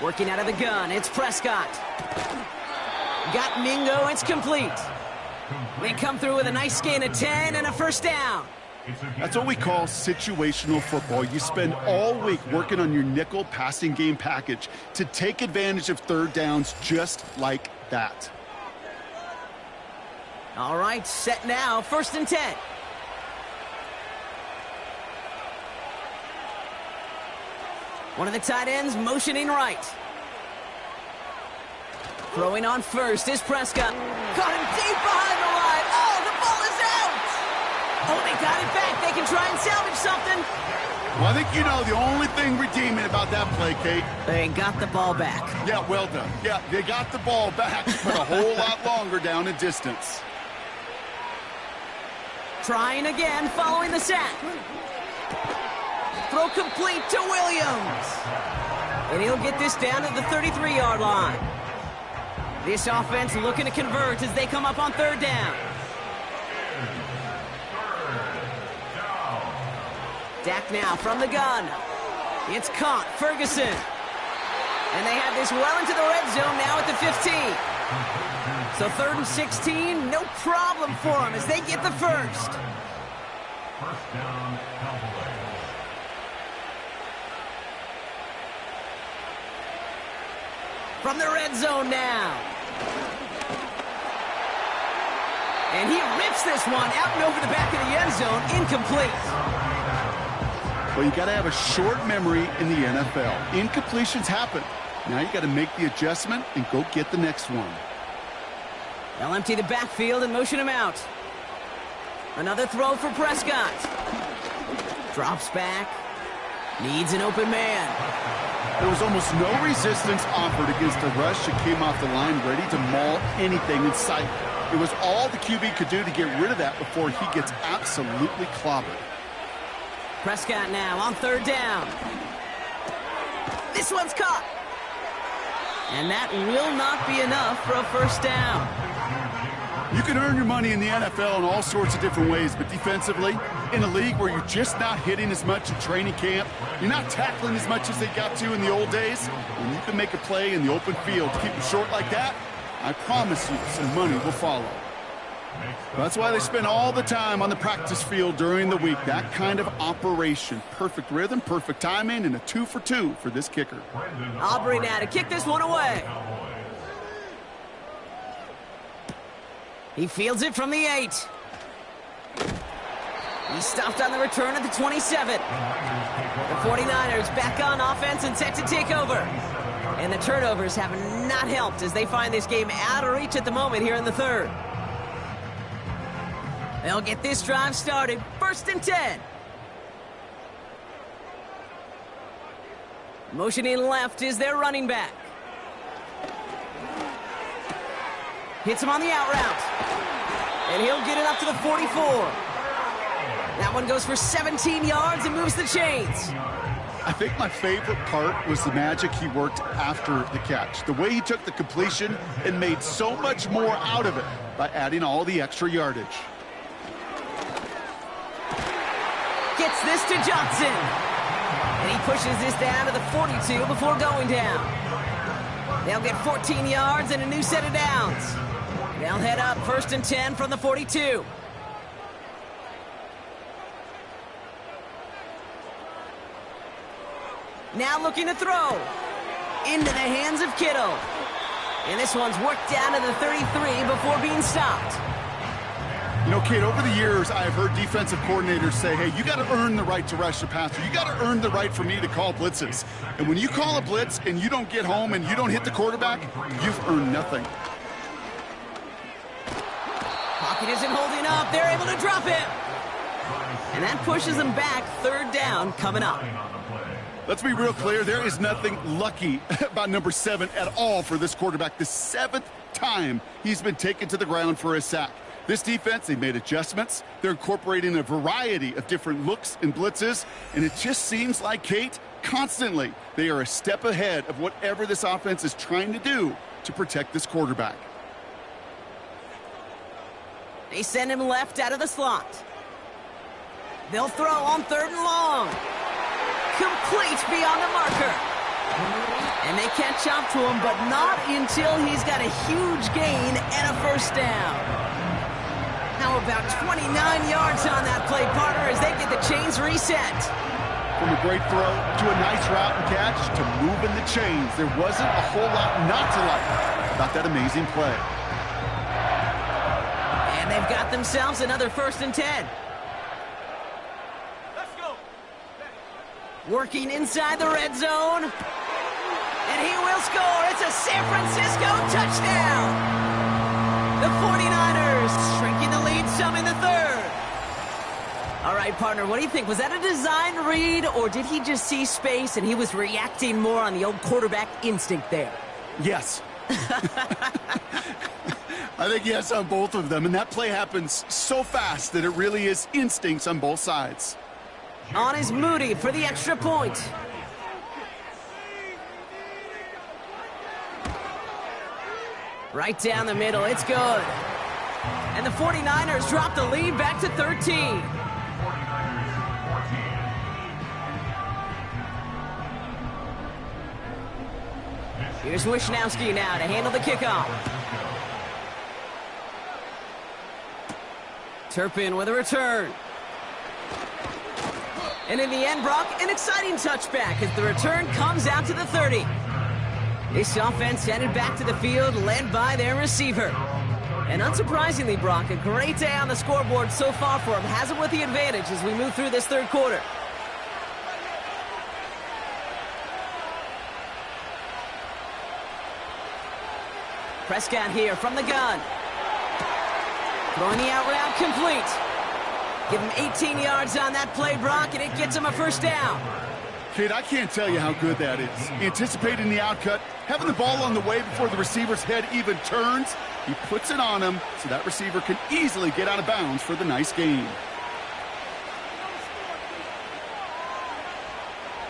Working out of the gun, it's Prescott. Got Mingo, it's complete. They come through with a nice gain of 10 and a 1st down. That's what we call situational football. You spend all week working on your nickel passing game package to take advantage of third downs just like that. All right, set now, 1st and 10. One of the tight ends motioning right. Throwing on first is Prescott. Got him deep behind the line. Oh, the ball is out! Oh, they got it back. They can try and salvage something. Well, I think you know the only thing redeeming about that play, Kate. They got the ball back. Yeah, well done. Yeah, they got the ball back, but a whole lot longer down in distance. Trying again, following the sack. Throw complete to Williams. And he'll get this down to the 33-yard line. This offense looking to convert as they come up on 3rd down. Dak now from the gun. It's caught, Ferguson. And they have this well into the red zone now at the 15. So 3rd and 16, no problem for them as they get the first. First down, Cowboys. From the red zone now. And he rips this one out and over the back of the end zone, incomplete. Well, you got to have a short memory in the NFL. Incompletions happen. Now you got to make the adjustment and go get the next one. They'll empty the backfield and motion him out. Another throw for Prescott. Drops back. Needs an open man. There was almost no resistance offered against a rush that came off the line ready to maul anything in sight. It was all the QB could do to get rid of that before he gets absolutely clobbered. Prescott now on 3rd down. This one's caught. And that will not be enough for a first down. You can earn your money in the NFL in all sorts of different ways, but defensively, in a league where you're just not hitting as much in training camp, you're not tackling as much as they got to in the old days, when you can make a play in the open field to keep them short like that, I promise you some money will follow. That's why they spend all the time on the practice field during the week. That kind of operation. Perfect rhythm, perfect timing, and a 2 for 2 for this kicker. Aubrey now to kick this one away. He fields it from the 8. He stopped on the return at the 27. The 49ers back on offense and set to take over. And the turnovers have not helped as they find this game out of reach at the moment here in the 3rd. They'll get this drive started. 1st and 10. Motioning left is their running back. Hits him on the out route. And he'll get it up to the 44. That one goes for 17 yards and moves the chains. I think my favorite part was the magic he worked after the catch. The way he took the completion and made so much more out of it by adding all the extra yardage. Gets this to Johnson. And he pushes this down to the 42 before going down. They'll get 14 yards and a new set of downs. They'll head up 1st and 10 from the 42. Now looking to throw. Into the hands of Kittle. And this one's worked down to the 33 before being stopped. You know, Kate, over the years, I've heard defensive coordinators say, hey, you got to earn the right to rush the passer. You got to earn the right for me to call blitzes. And when you call a blitz and you don't get home and you don't hit the quarterback, you've earned nothing. Pocket isn't holding up. They're able to drop it. And that pushes them back. 3rd down coming up. Let's be real clear. There is nothing lucky about number 7 at all for this quarterback. The 7th time he's been taken to the ground for a sack. This defense, they made adjustments. They're incorporating a variety of different looks and blitzes. And it just seems like, Kate, constantly they are a step ahead of whatever this offense is trying to do to protect this quarterback. They send him left out of the slot. They'll throw on 3rd and long. Complete beyond the marker. And they catch up to him, but not until he's got a huge gain and a first down. How about 29 yards on that play, partner, as they get the chains reset. From a great throw to a nice route and catch to moving the chains, there wasn't a whole lot not to like about that amazing play. And they've got themselves another 1st and 10. Let's go. Working inside the red zone. And he will score. It's a San Francisco touchdown. The 49ers shrinking the lead some in the 3rd. All right, partner, what do you think? Was that a design read, or did he just see space and he was reacting more on the old quarterback instinct there? Yes. I think yes on both of them, and that play happens so fast that it really is instincts on both sides. On is Moody for the extra point. Right down the middle, it's good. And the 49ers drop the lead back to 13. Here's Wishnowski now to handle the kickoff. Turpin with a return. And in the end, Brock, an exciting touchback as the return comes out to the 30. This offense headed back to the field, led by their receiver. And unsurprisingly, Brock, a great day on the scoreboard so far for him. Has him with the advantage as we move through this 3rd quarter. Prescott here from the gun. Throwing the out route complete. Give him 18 yards on that play, Brock, and it gets him a 1st down. Kid, I can't tell you how good that is. Anticipating the outcut, having the ball on the way before the receiver's head even turns. He puts it on him so that receiver can easily get out of bounds for the nice gain.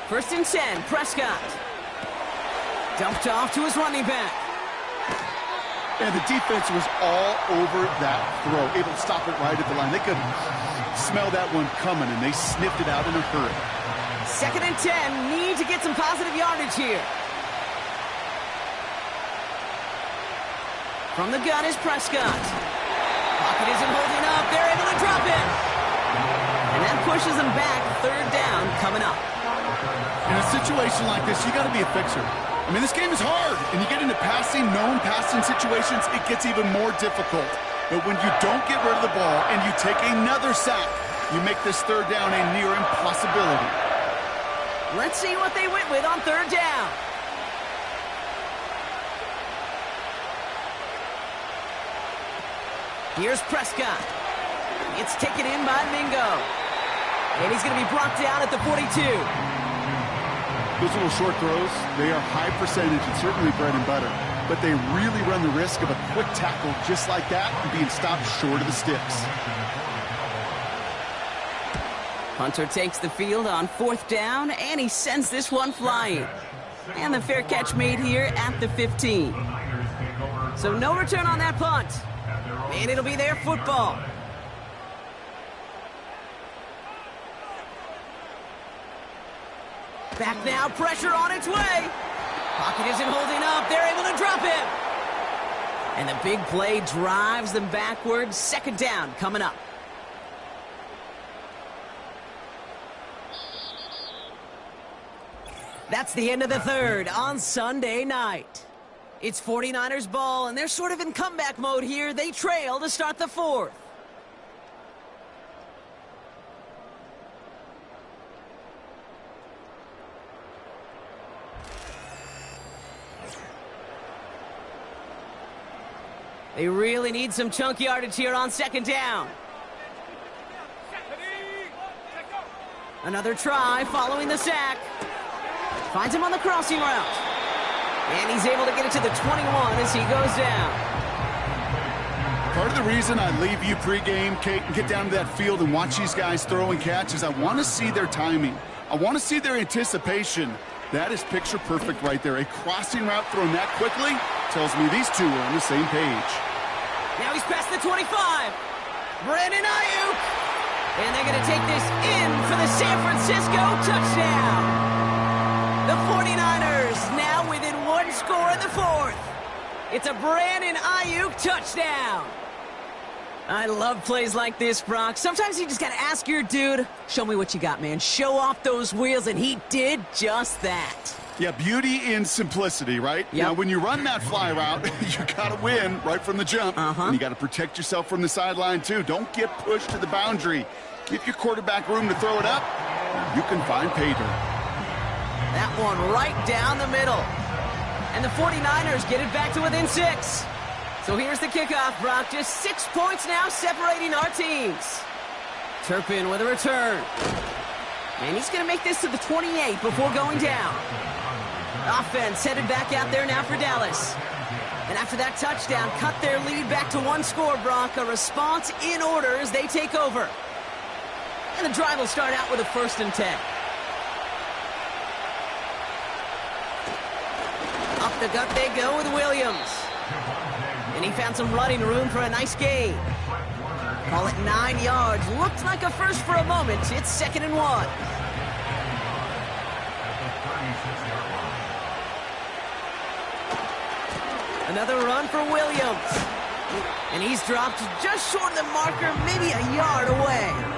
1st and 10, Prescott. Dumped off to his running back. And the defense was all over that throw, able to stop it right at the line. They could smell that one coming, and they sniffed it out in a hurry. 2nd and 10, need to get some positive yardage here. From the gun is Prescott. Pocket isn't holding up. They're able to drop it. And that pushes them back. 3rd down coming up. In a situation like this, you got to be a fixer. I mean, this game is hard, and you get into known passing situations, it gets even more difficult. But when you don't get rid of the ball and you take another sack, you make this 3rd down a near impossibility. Let's see what they went with on 3rd down. Here's Prescott. It's taken in by Mingo. And he's going to be brought down at the 42. Those little short throws, they are high percentage and certainly bread and butter. But they really run the risk of a quick tackle just like that and being stopped short of the sticks. Hunter takes the field on 4th down, and he sends this one flying. And the fair catch made here at the 15. So no return on that punt. And it'll be their football. Back now, pressure on its way. Pocket isn't holding up. They're able to drop him. And the big play drives them backwards. 2nd down coming up. That's the end of the 3rd on Sunday night. It's 49ers ball, and they're sort of in comeback mode here. They trail to start the 4th. They really need some chunk yardage here on 2nd down. Another try following the sack. Finds him on the crossing route. And he's able to get it to the 21 as he goes down. Part of the reason I leave you pregame, Kate, and get down to that field and watch these guys throw and catch is I want to see their timing. I want to see their anticipation. That is picture perfect right there. A crossing route thrown that quickly tells me these two are on the same page. Now he's past the 25. Brandon Ayuk. And they're going to take this in for the San Francisco touchdown. The 49ers now within 1 score in the 4th. It's a Brandon Ayuk touchdown. I love plays like this, Brock. Sometimes you just got to ask your dude, show me what you got, man. Show off those wheels, and he did just that. Yeah, beauty in simplicity, right? Yep. Now, when you run that fly route, you got to win right from the jump. And you got to protect yourself from the sideline, too. Don't get pushed to the boundary. Give your quarterback room to throw it up. You can find pay dirt. That one right down the middle. And the 49ers get it back to within 6. So here's the kickoff, Brock. Just 6 points now separating our teams. Turpin with a return. And he's going to make this to the 28 before going down. Offense headed back out there now for Dallas. And after that touchdown, cut their lead back to 1 score, Brock. A response in order as they take over. And the drive will start out with a 1st and 10. Up the gut they go with Williams. And he found some running room for a nice gain. Call it 9 yards. Looked like a first for a moment. It's 2nd and 1. Another run for Williams. And he's dropped just short of the marker, maybe a yard away.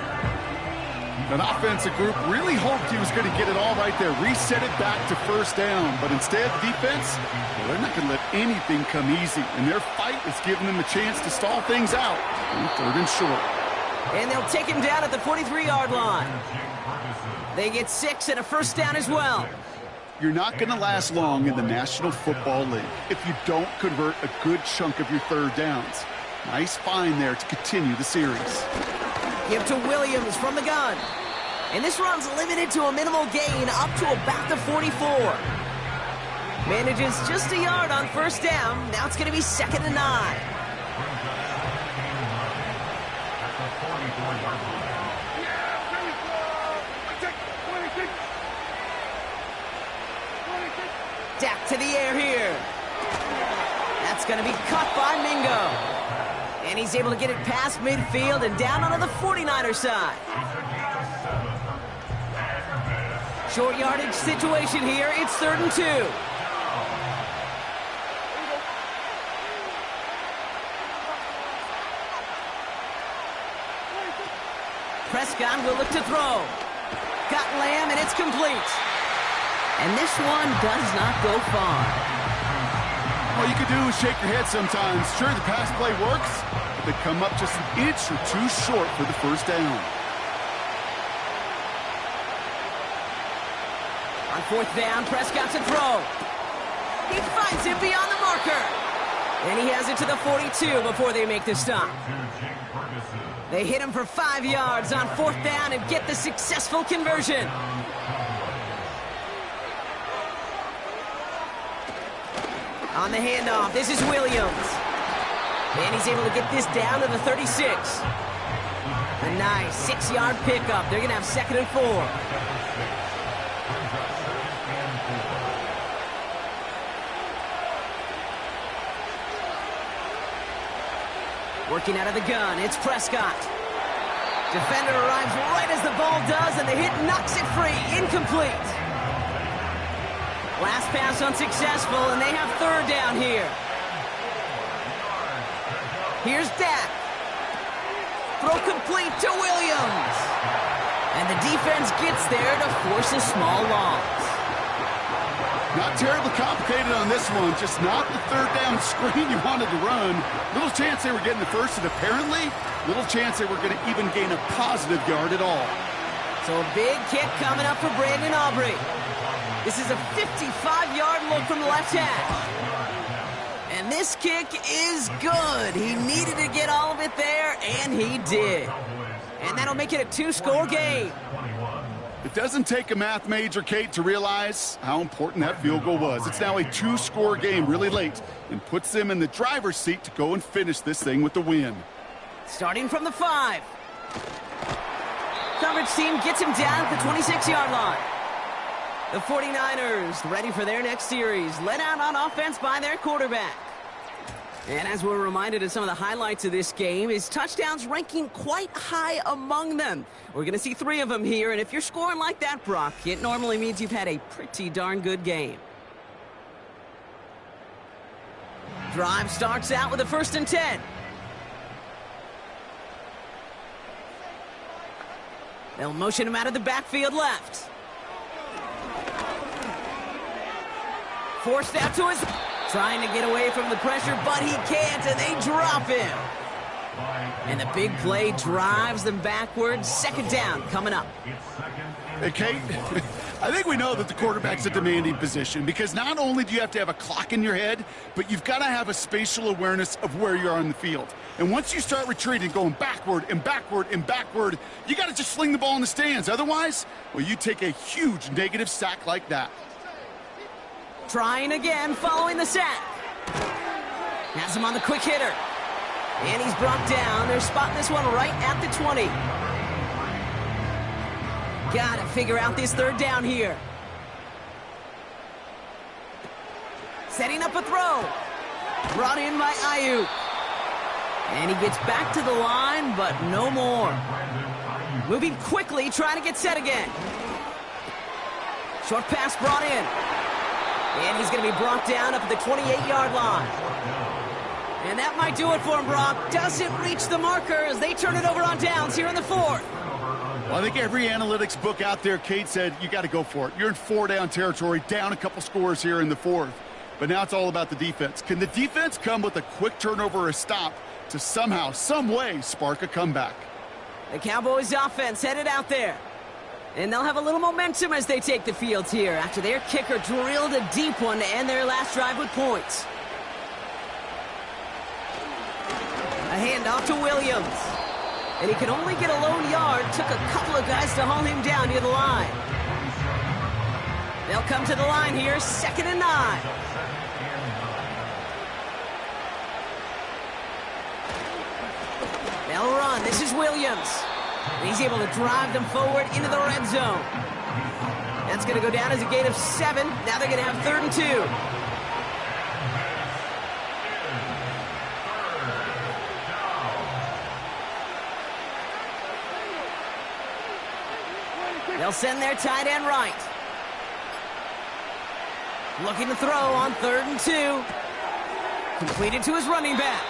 An offensive group really hoped he was going to get it all right there, reset it back to 1st down. But instead, defense, well, they're not going to let anything come easy. And their fight is giving them a chance to stall things out on 3rd and short. And they'll take him down at the 43-yard line. They get 6 and a 1st down as well. You're not going to last long in the National Football League if you don't convert a good chunk of your 3rd downs. Nice find there to continue the series. Give to Williams from the gun. And this run's limited to a minimal gain up to about the 44. Manages just a yard on 1st down. Now it's going to be 2nd and 9. Dak to the air here. That's going to be cut by Mingo. And he's able to get it past midfield and down onto the 49er side. Short yardage situation here. It's 3rd and 2. Prescott will look to throw. Got Lamb, and it's complete. And this one does not go far. All you can do is shake your head sometimes. Sure, the pass play works, but they come up just an inch or 2 short for the 1st down. On 4th down, Prescott to throw. He finds him beyond the marker. And he has it to the 42 before they make the stop. They hit him for 5 yards on 4th down and get the successful conversion. On the handoff, this is Williams. And he's able to get this down to the 36. A nice 6-yard pickup. They're going to have 2nd and 4. Working out of the gun, it's Prescott. Defender arrives right as the ball does, and the hit knocks it free. Incomplete. Last pass unsuccessful, and they have 3rd down here. Here's Dak. Throw complete to Williams. And the defense gets there to force a small loss. Not terribly complicated on this one, just not the 3rd down screen you wanted to run. Little chance they were getting the 1st, and apparently, little chance they were going to even gain a positive yard at all. So a big kick coming up for Brandon Aubrey. This is a 55-yard look from the left hash. And this kick is good. He needed to get all of it there, and he did. And that'll make it a 2-score game. It doesn't take a math major, Kate, to realize how important that field goal was. It's now a 2-score game really late and puts them in the driver's seat to go and finish this thing with the win. Starting from the 5. Coverage team gets him down at the 26-yard line. The 49ers ready for their next series, led out on offense by their quarterback. And as we're reminded of some of the highlights of this game, his touchdowns ranking quite high among them. We're going to see 3 of them here, and if you're scoring like that, Brock, it normally means you've had a pretty darn good game. Drive starts out with a 1st and 10. They'll motion him out of the backfield left. Forced out to his... Trying to get away from the pressure, but he can't, and they drop him. And the big play drives them backwards. Second down coming up. Hey, Kate, I think we know that the quarterback's a demanding position because not only do you have to have a clock in your head, but you've got to have a spatial awareness of where you are on the field. And once you start retreating, going backward and backward and backward, you got to just fling the ball in the stands. Otherwise, well, you take a huge negative sack like that. Trying again, following the sack. Has him on the quick hitter. And he's brought down. They're spotting this one right at the 20. Gotta figure out this third down here. Setting up a throw. Brought in by Ayuk. And he gets back to the line, but no more. Moving quickly, trying to get set again. Short pass brought in. And he's going to be brought down up at the 28-yard line. And that might do it for him, Brock. Doesn't reach the marker as they turn it over on downs here in the fourth. Well, I think every analytics book out there, Kate, said you got to go for it. You're in 4-down territory, down a couple scores here in the fourth. But now it's all about the defense. Can the defense come with a quick turnover or a stop to somehow, some way, spark a comeback? The Cowboys offense headed out there. And they'll have a little momentum as they take the field here after their kicker drilled a deep one to end their last drive with points. A handoff to Williams. And he could only get a lone yard. Took a couple of guys to haul him down near the line. They'll come to the line here, 2nd and 9. They'll run. This is Williams. He's able to drive them forward into the red zone. That's going to go down as a gain of 7. Now they're going to have 3rd and 2. They'll send their tight end right. Looking to throw on 3rd and 2. Completed to his running back.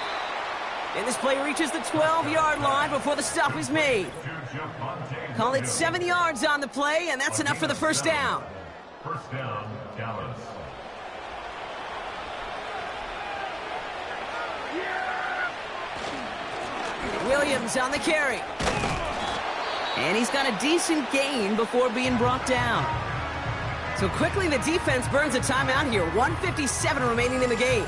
And this play reaches the 12-yard line before the stop is made. Call it 7 yards on the play, and that's enough for the first down. First down, Dallas. Williams on the carry. And he's got a decent gain before being brought down. So quickly the defense burns a timeout here. 1:57 remaining in the game.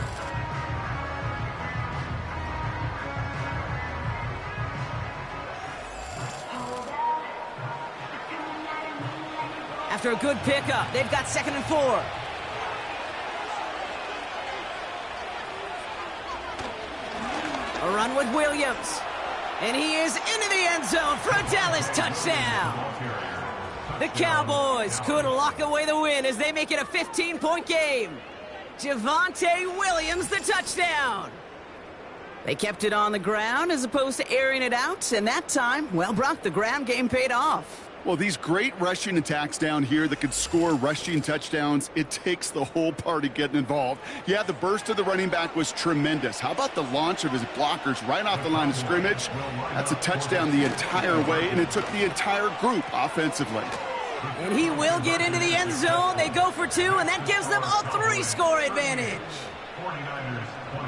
After a good pickup, they've got 2nd and 4. A run with Williams. And he is into the end zone for a Dallas touchdown. The Cowboys could lock away the win as they make it a 15-point game. Javonte Williams, the touchdown. They kept it on the ground as opposed to airing it out. And that time, well, Brock, the ground game paid off. Well, these great rushing attacks down here that could score rushing touchdowns, it takes the whole party getting involved. Yeah, the burst of the running back was tremendous. How about the launch of his blockers right off the line of scrimmage? That's a touchdown the entire way, and it took the entire group offensively. And he will get into the end zone. They go for 2, and that gives them a 3-score advantage.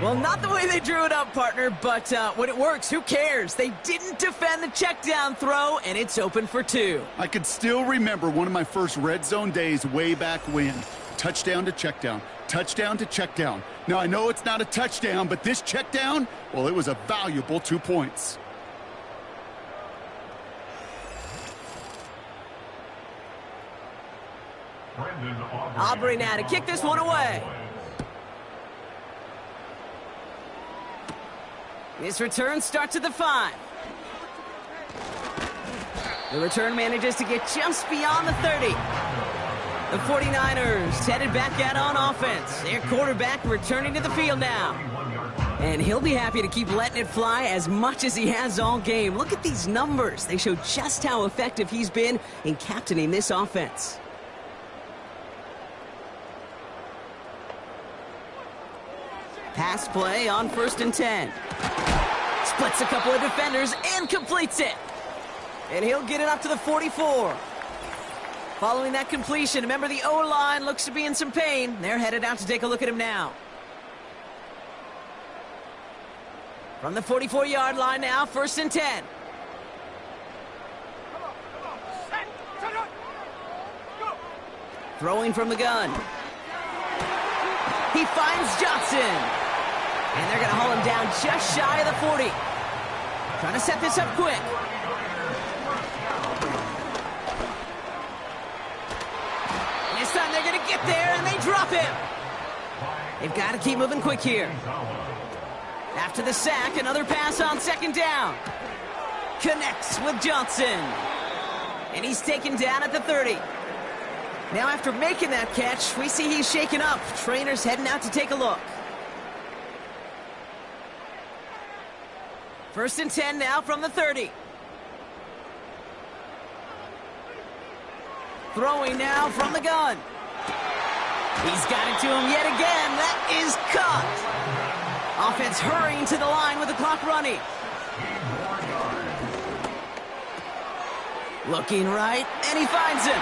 Well, not the way they drew it up, partner, but when it works, who cares? They didn't defend the check down throw, and it's open for 2. I can still remember one of my first red zone days way back when. Touchdown to check down, touchdown to check down. Now, I know it's not a touchdown, but this check down, well, it was a valuable 2 points. Aubrey now to kick this one away. This return starts at the 5. The return manages to get just beyond the 30. The 49ers headed back out on offense. Their quarterback returning to the field now. And he'll be happy to keep letting it fly as much as he has all game. Look at these numbers. They show just how effective he's been in captaining this offense. Pass play on 1st and 10. Splits a couple of defenders and completes it. And he'll get it up to the 44. Following that completion, remember the O-line looks to be in some pain. They're headed out to take a look at him now. From the 44-yard line now, 1st and 10. Throwing from the gun. He finds Johnson. And they're going to haul him down just shy of the 40. Trying to set this up quick. And this time they're going to get there, and they drop him. They've got to keep moving quick here. After the sack, another pass on 2nd down. Connects with Johnson. And he's taken down at the 30. Now after making that catch, we see he's shaken up. Trainers heading out to take a look. 1st and 10 now from the 30. Throwing now from the gun. He's got it to him yet again. That is caught. Offense hurrying to the line with the clock running. Looking right, and he finds him.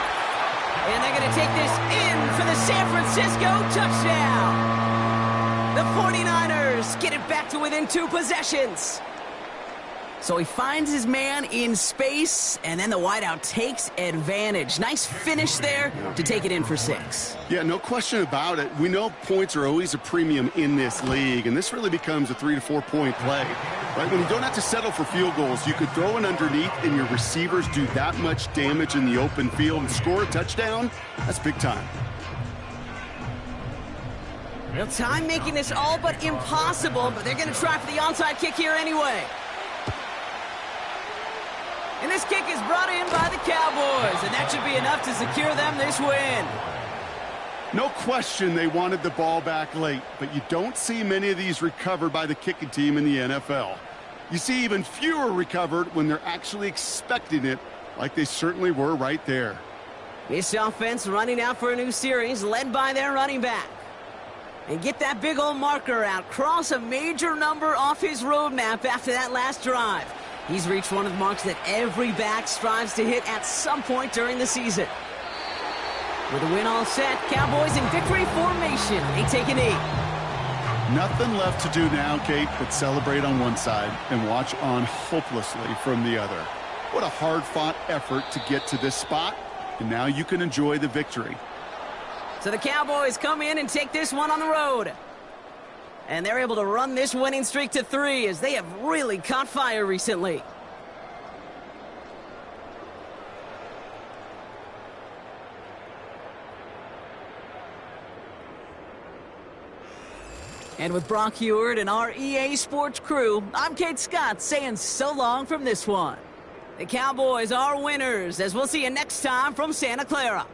And they're going to take this in for the San Francisco touchdown. The 49ers get it back to within 2 possessions. So he finds his man in space, and then the wideout takes advantage. Nice finish there to take it in for 6. Yeah, no question about it. We know points are always a premium in this league, and this really becomes a 3 to 4 point play. Right? When you don't have to settle for field goals, you could throw it underneath, and your receivers do that much damage in the open field and score a touchdown. That's big time. Real time making this all but impossible, but they're going to try for the onside kick here anyway. And this kick is brought in by the Cowboys, and that should be enough to secure them this win. No question they wanted the ball back late, but you don't see many of these recovered by the kicking team in the NFL. You see even fewer recovered when they're actually expecting it, like they certainly were right there. This offense running out for a new series, led by their running back. And get that big old marker out. Cross a major number off his roadmap after that last drive. He's reached one of the marks that every back strives to hit at some point during the season. With the win all set, Cowboys in victory formation. They take a knee. Nothing left to do now, Kate, but celebrate on one side and watch on hopelessly from the other. What a hard-fought effort to get to this spot, and now you can enjoy the victory. So the Cowboys come in and take this one on the road. And they're able to run this winning streak to 3 as they have really caught fire recently. And with Brock Heward and our EA Sports crew, I'm Kate Scott saying so long from this one. The Cowboys are winners, as we'll see you next time from Santa Clara.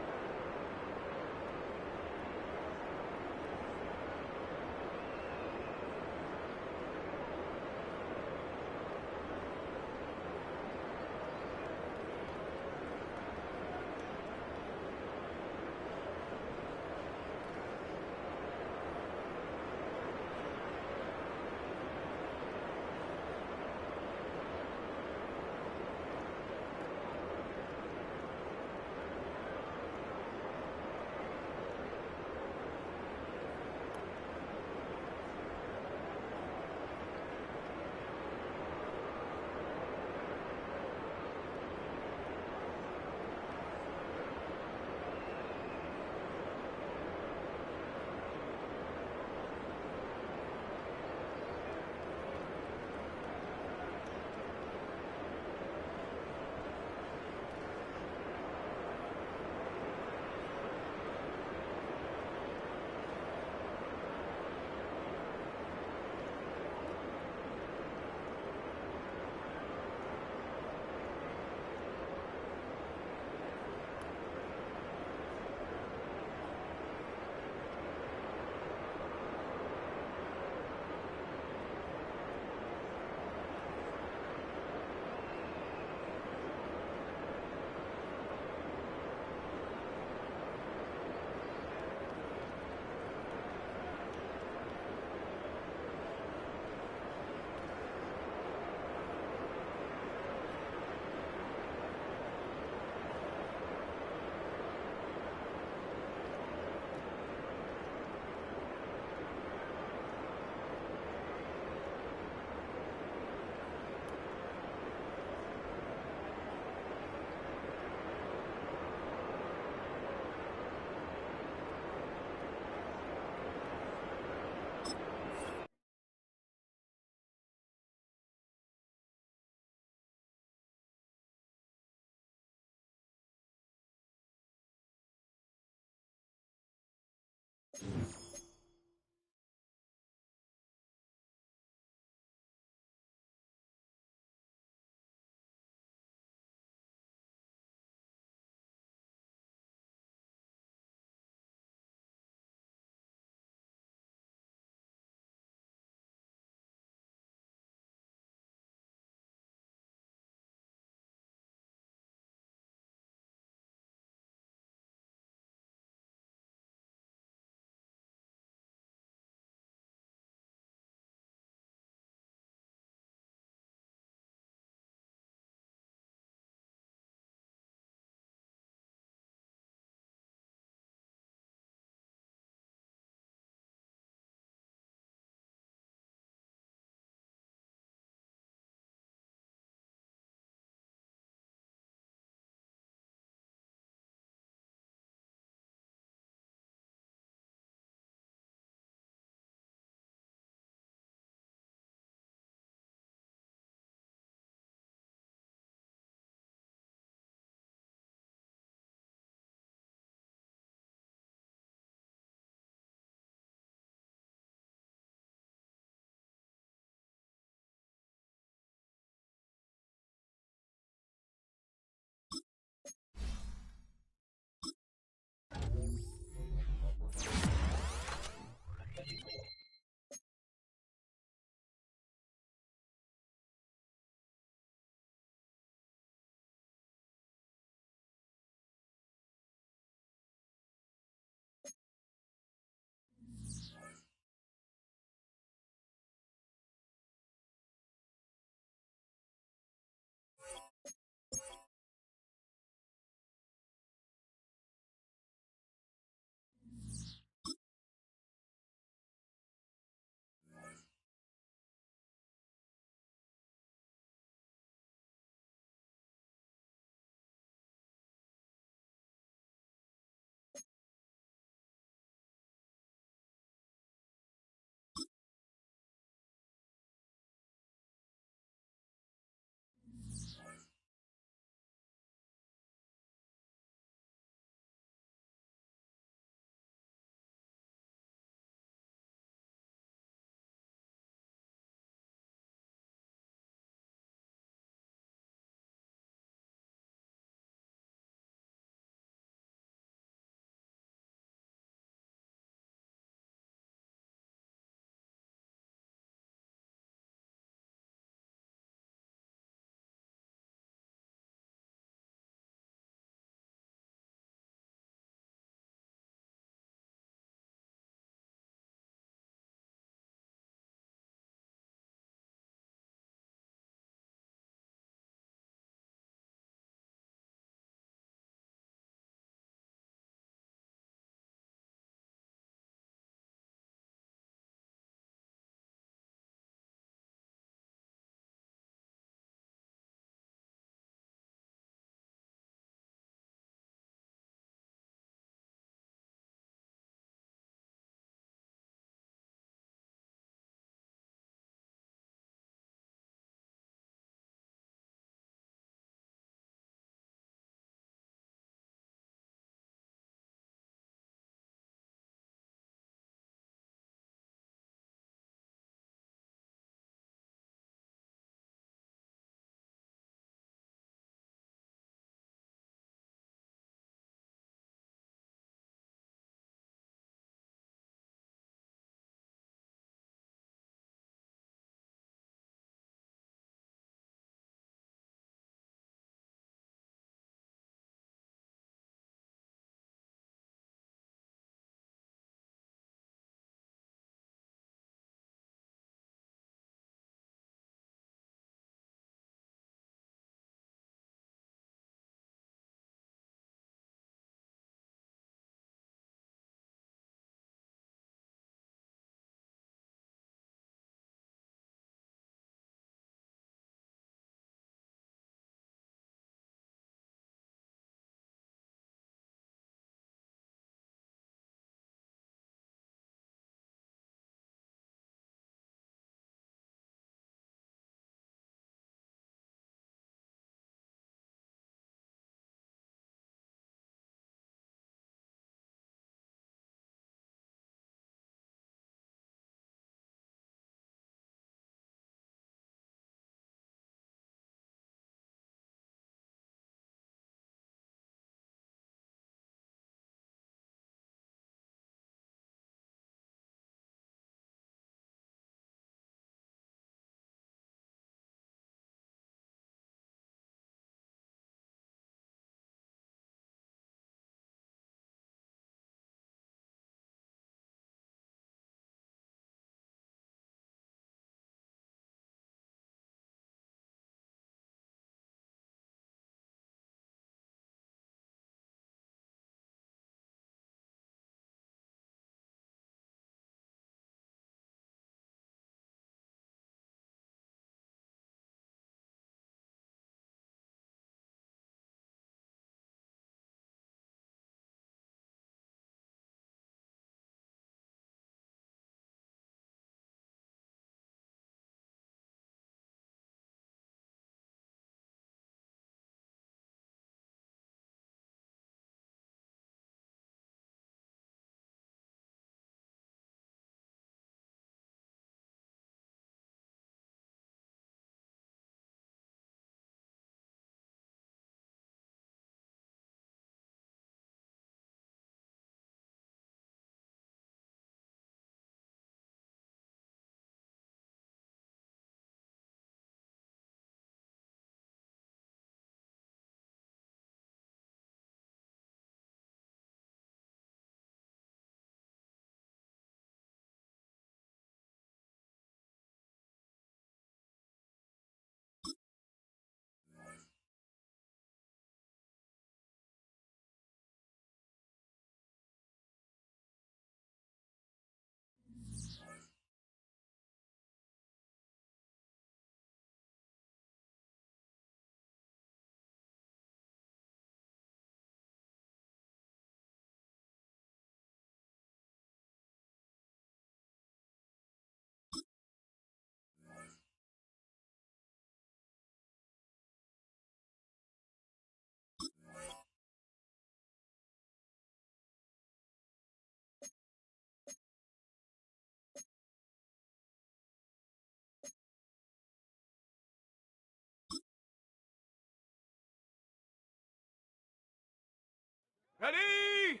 Ready?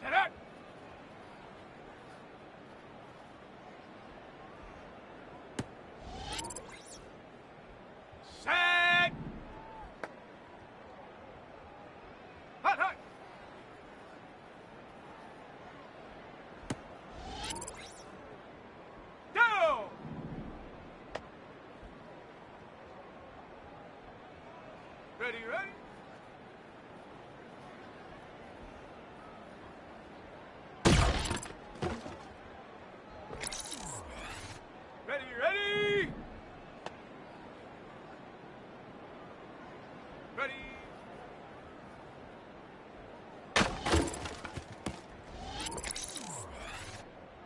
Get it! Set! Hut, hut! Go! Ready, ready? Ready, ready? Ready?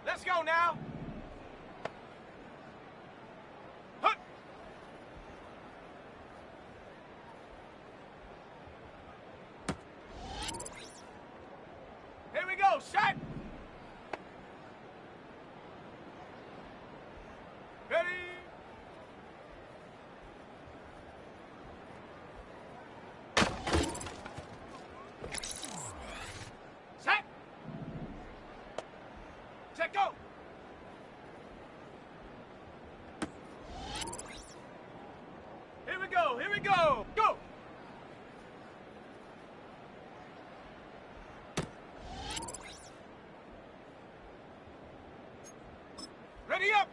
Let's go now. Hut. Here we go, set. Ready? Set. Set, go. Here we go, here we go. Go. Ready up.